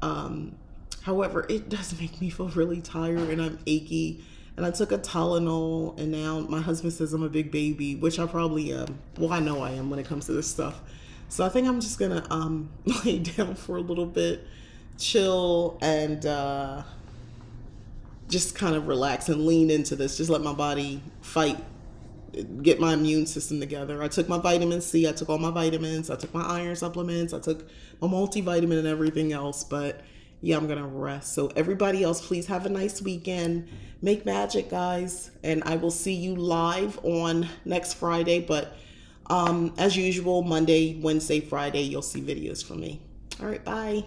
However, it does make me feel really tired and I'm achy. And I took a Tylenol, and now my husband says I'm a big baby, which I probably am. Well, I know I am when it comes to this stuff. So I think I'm just going to lay down for a little bit, chill, and just kind of relax and lean into this. Just let my body fight, get my immune system together. I took my vitamin C, I took all my vitamins, I took my iron supplements, I took my multivitamin and everything else. But yeah, I'm gonna rest. So everybody else, please have a nice weekend. Make magic, guys, and I will see you live on next Friday. But as usual, Monday, Wednesday, Friday, you'll see videos from me. All right, bye.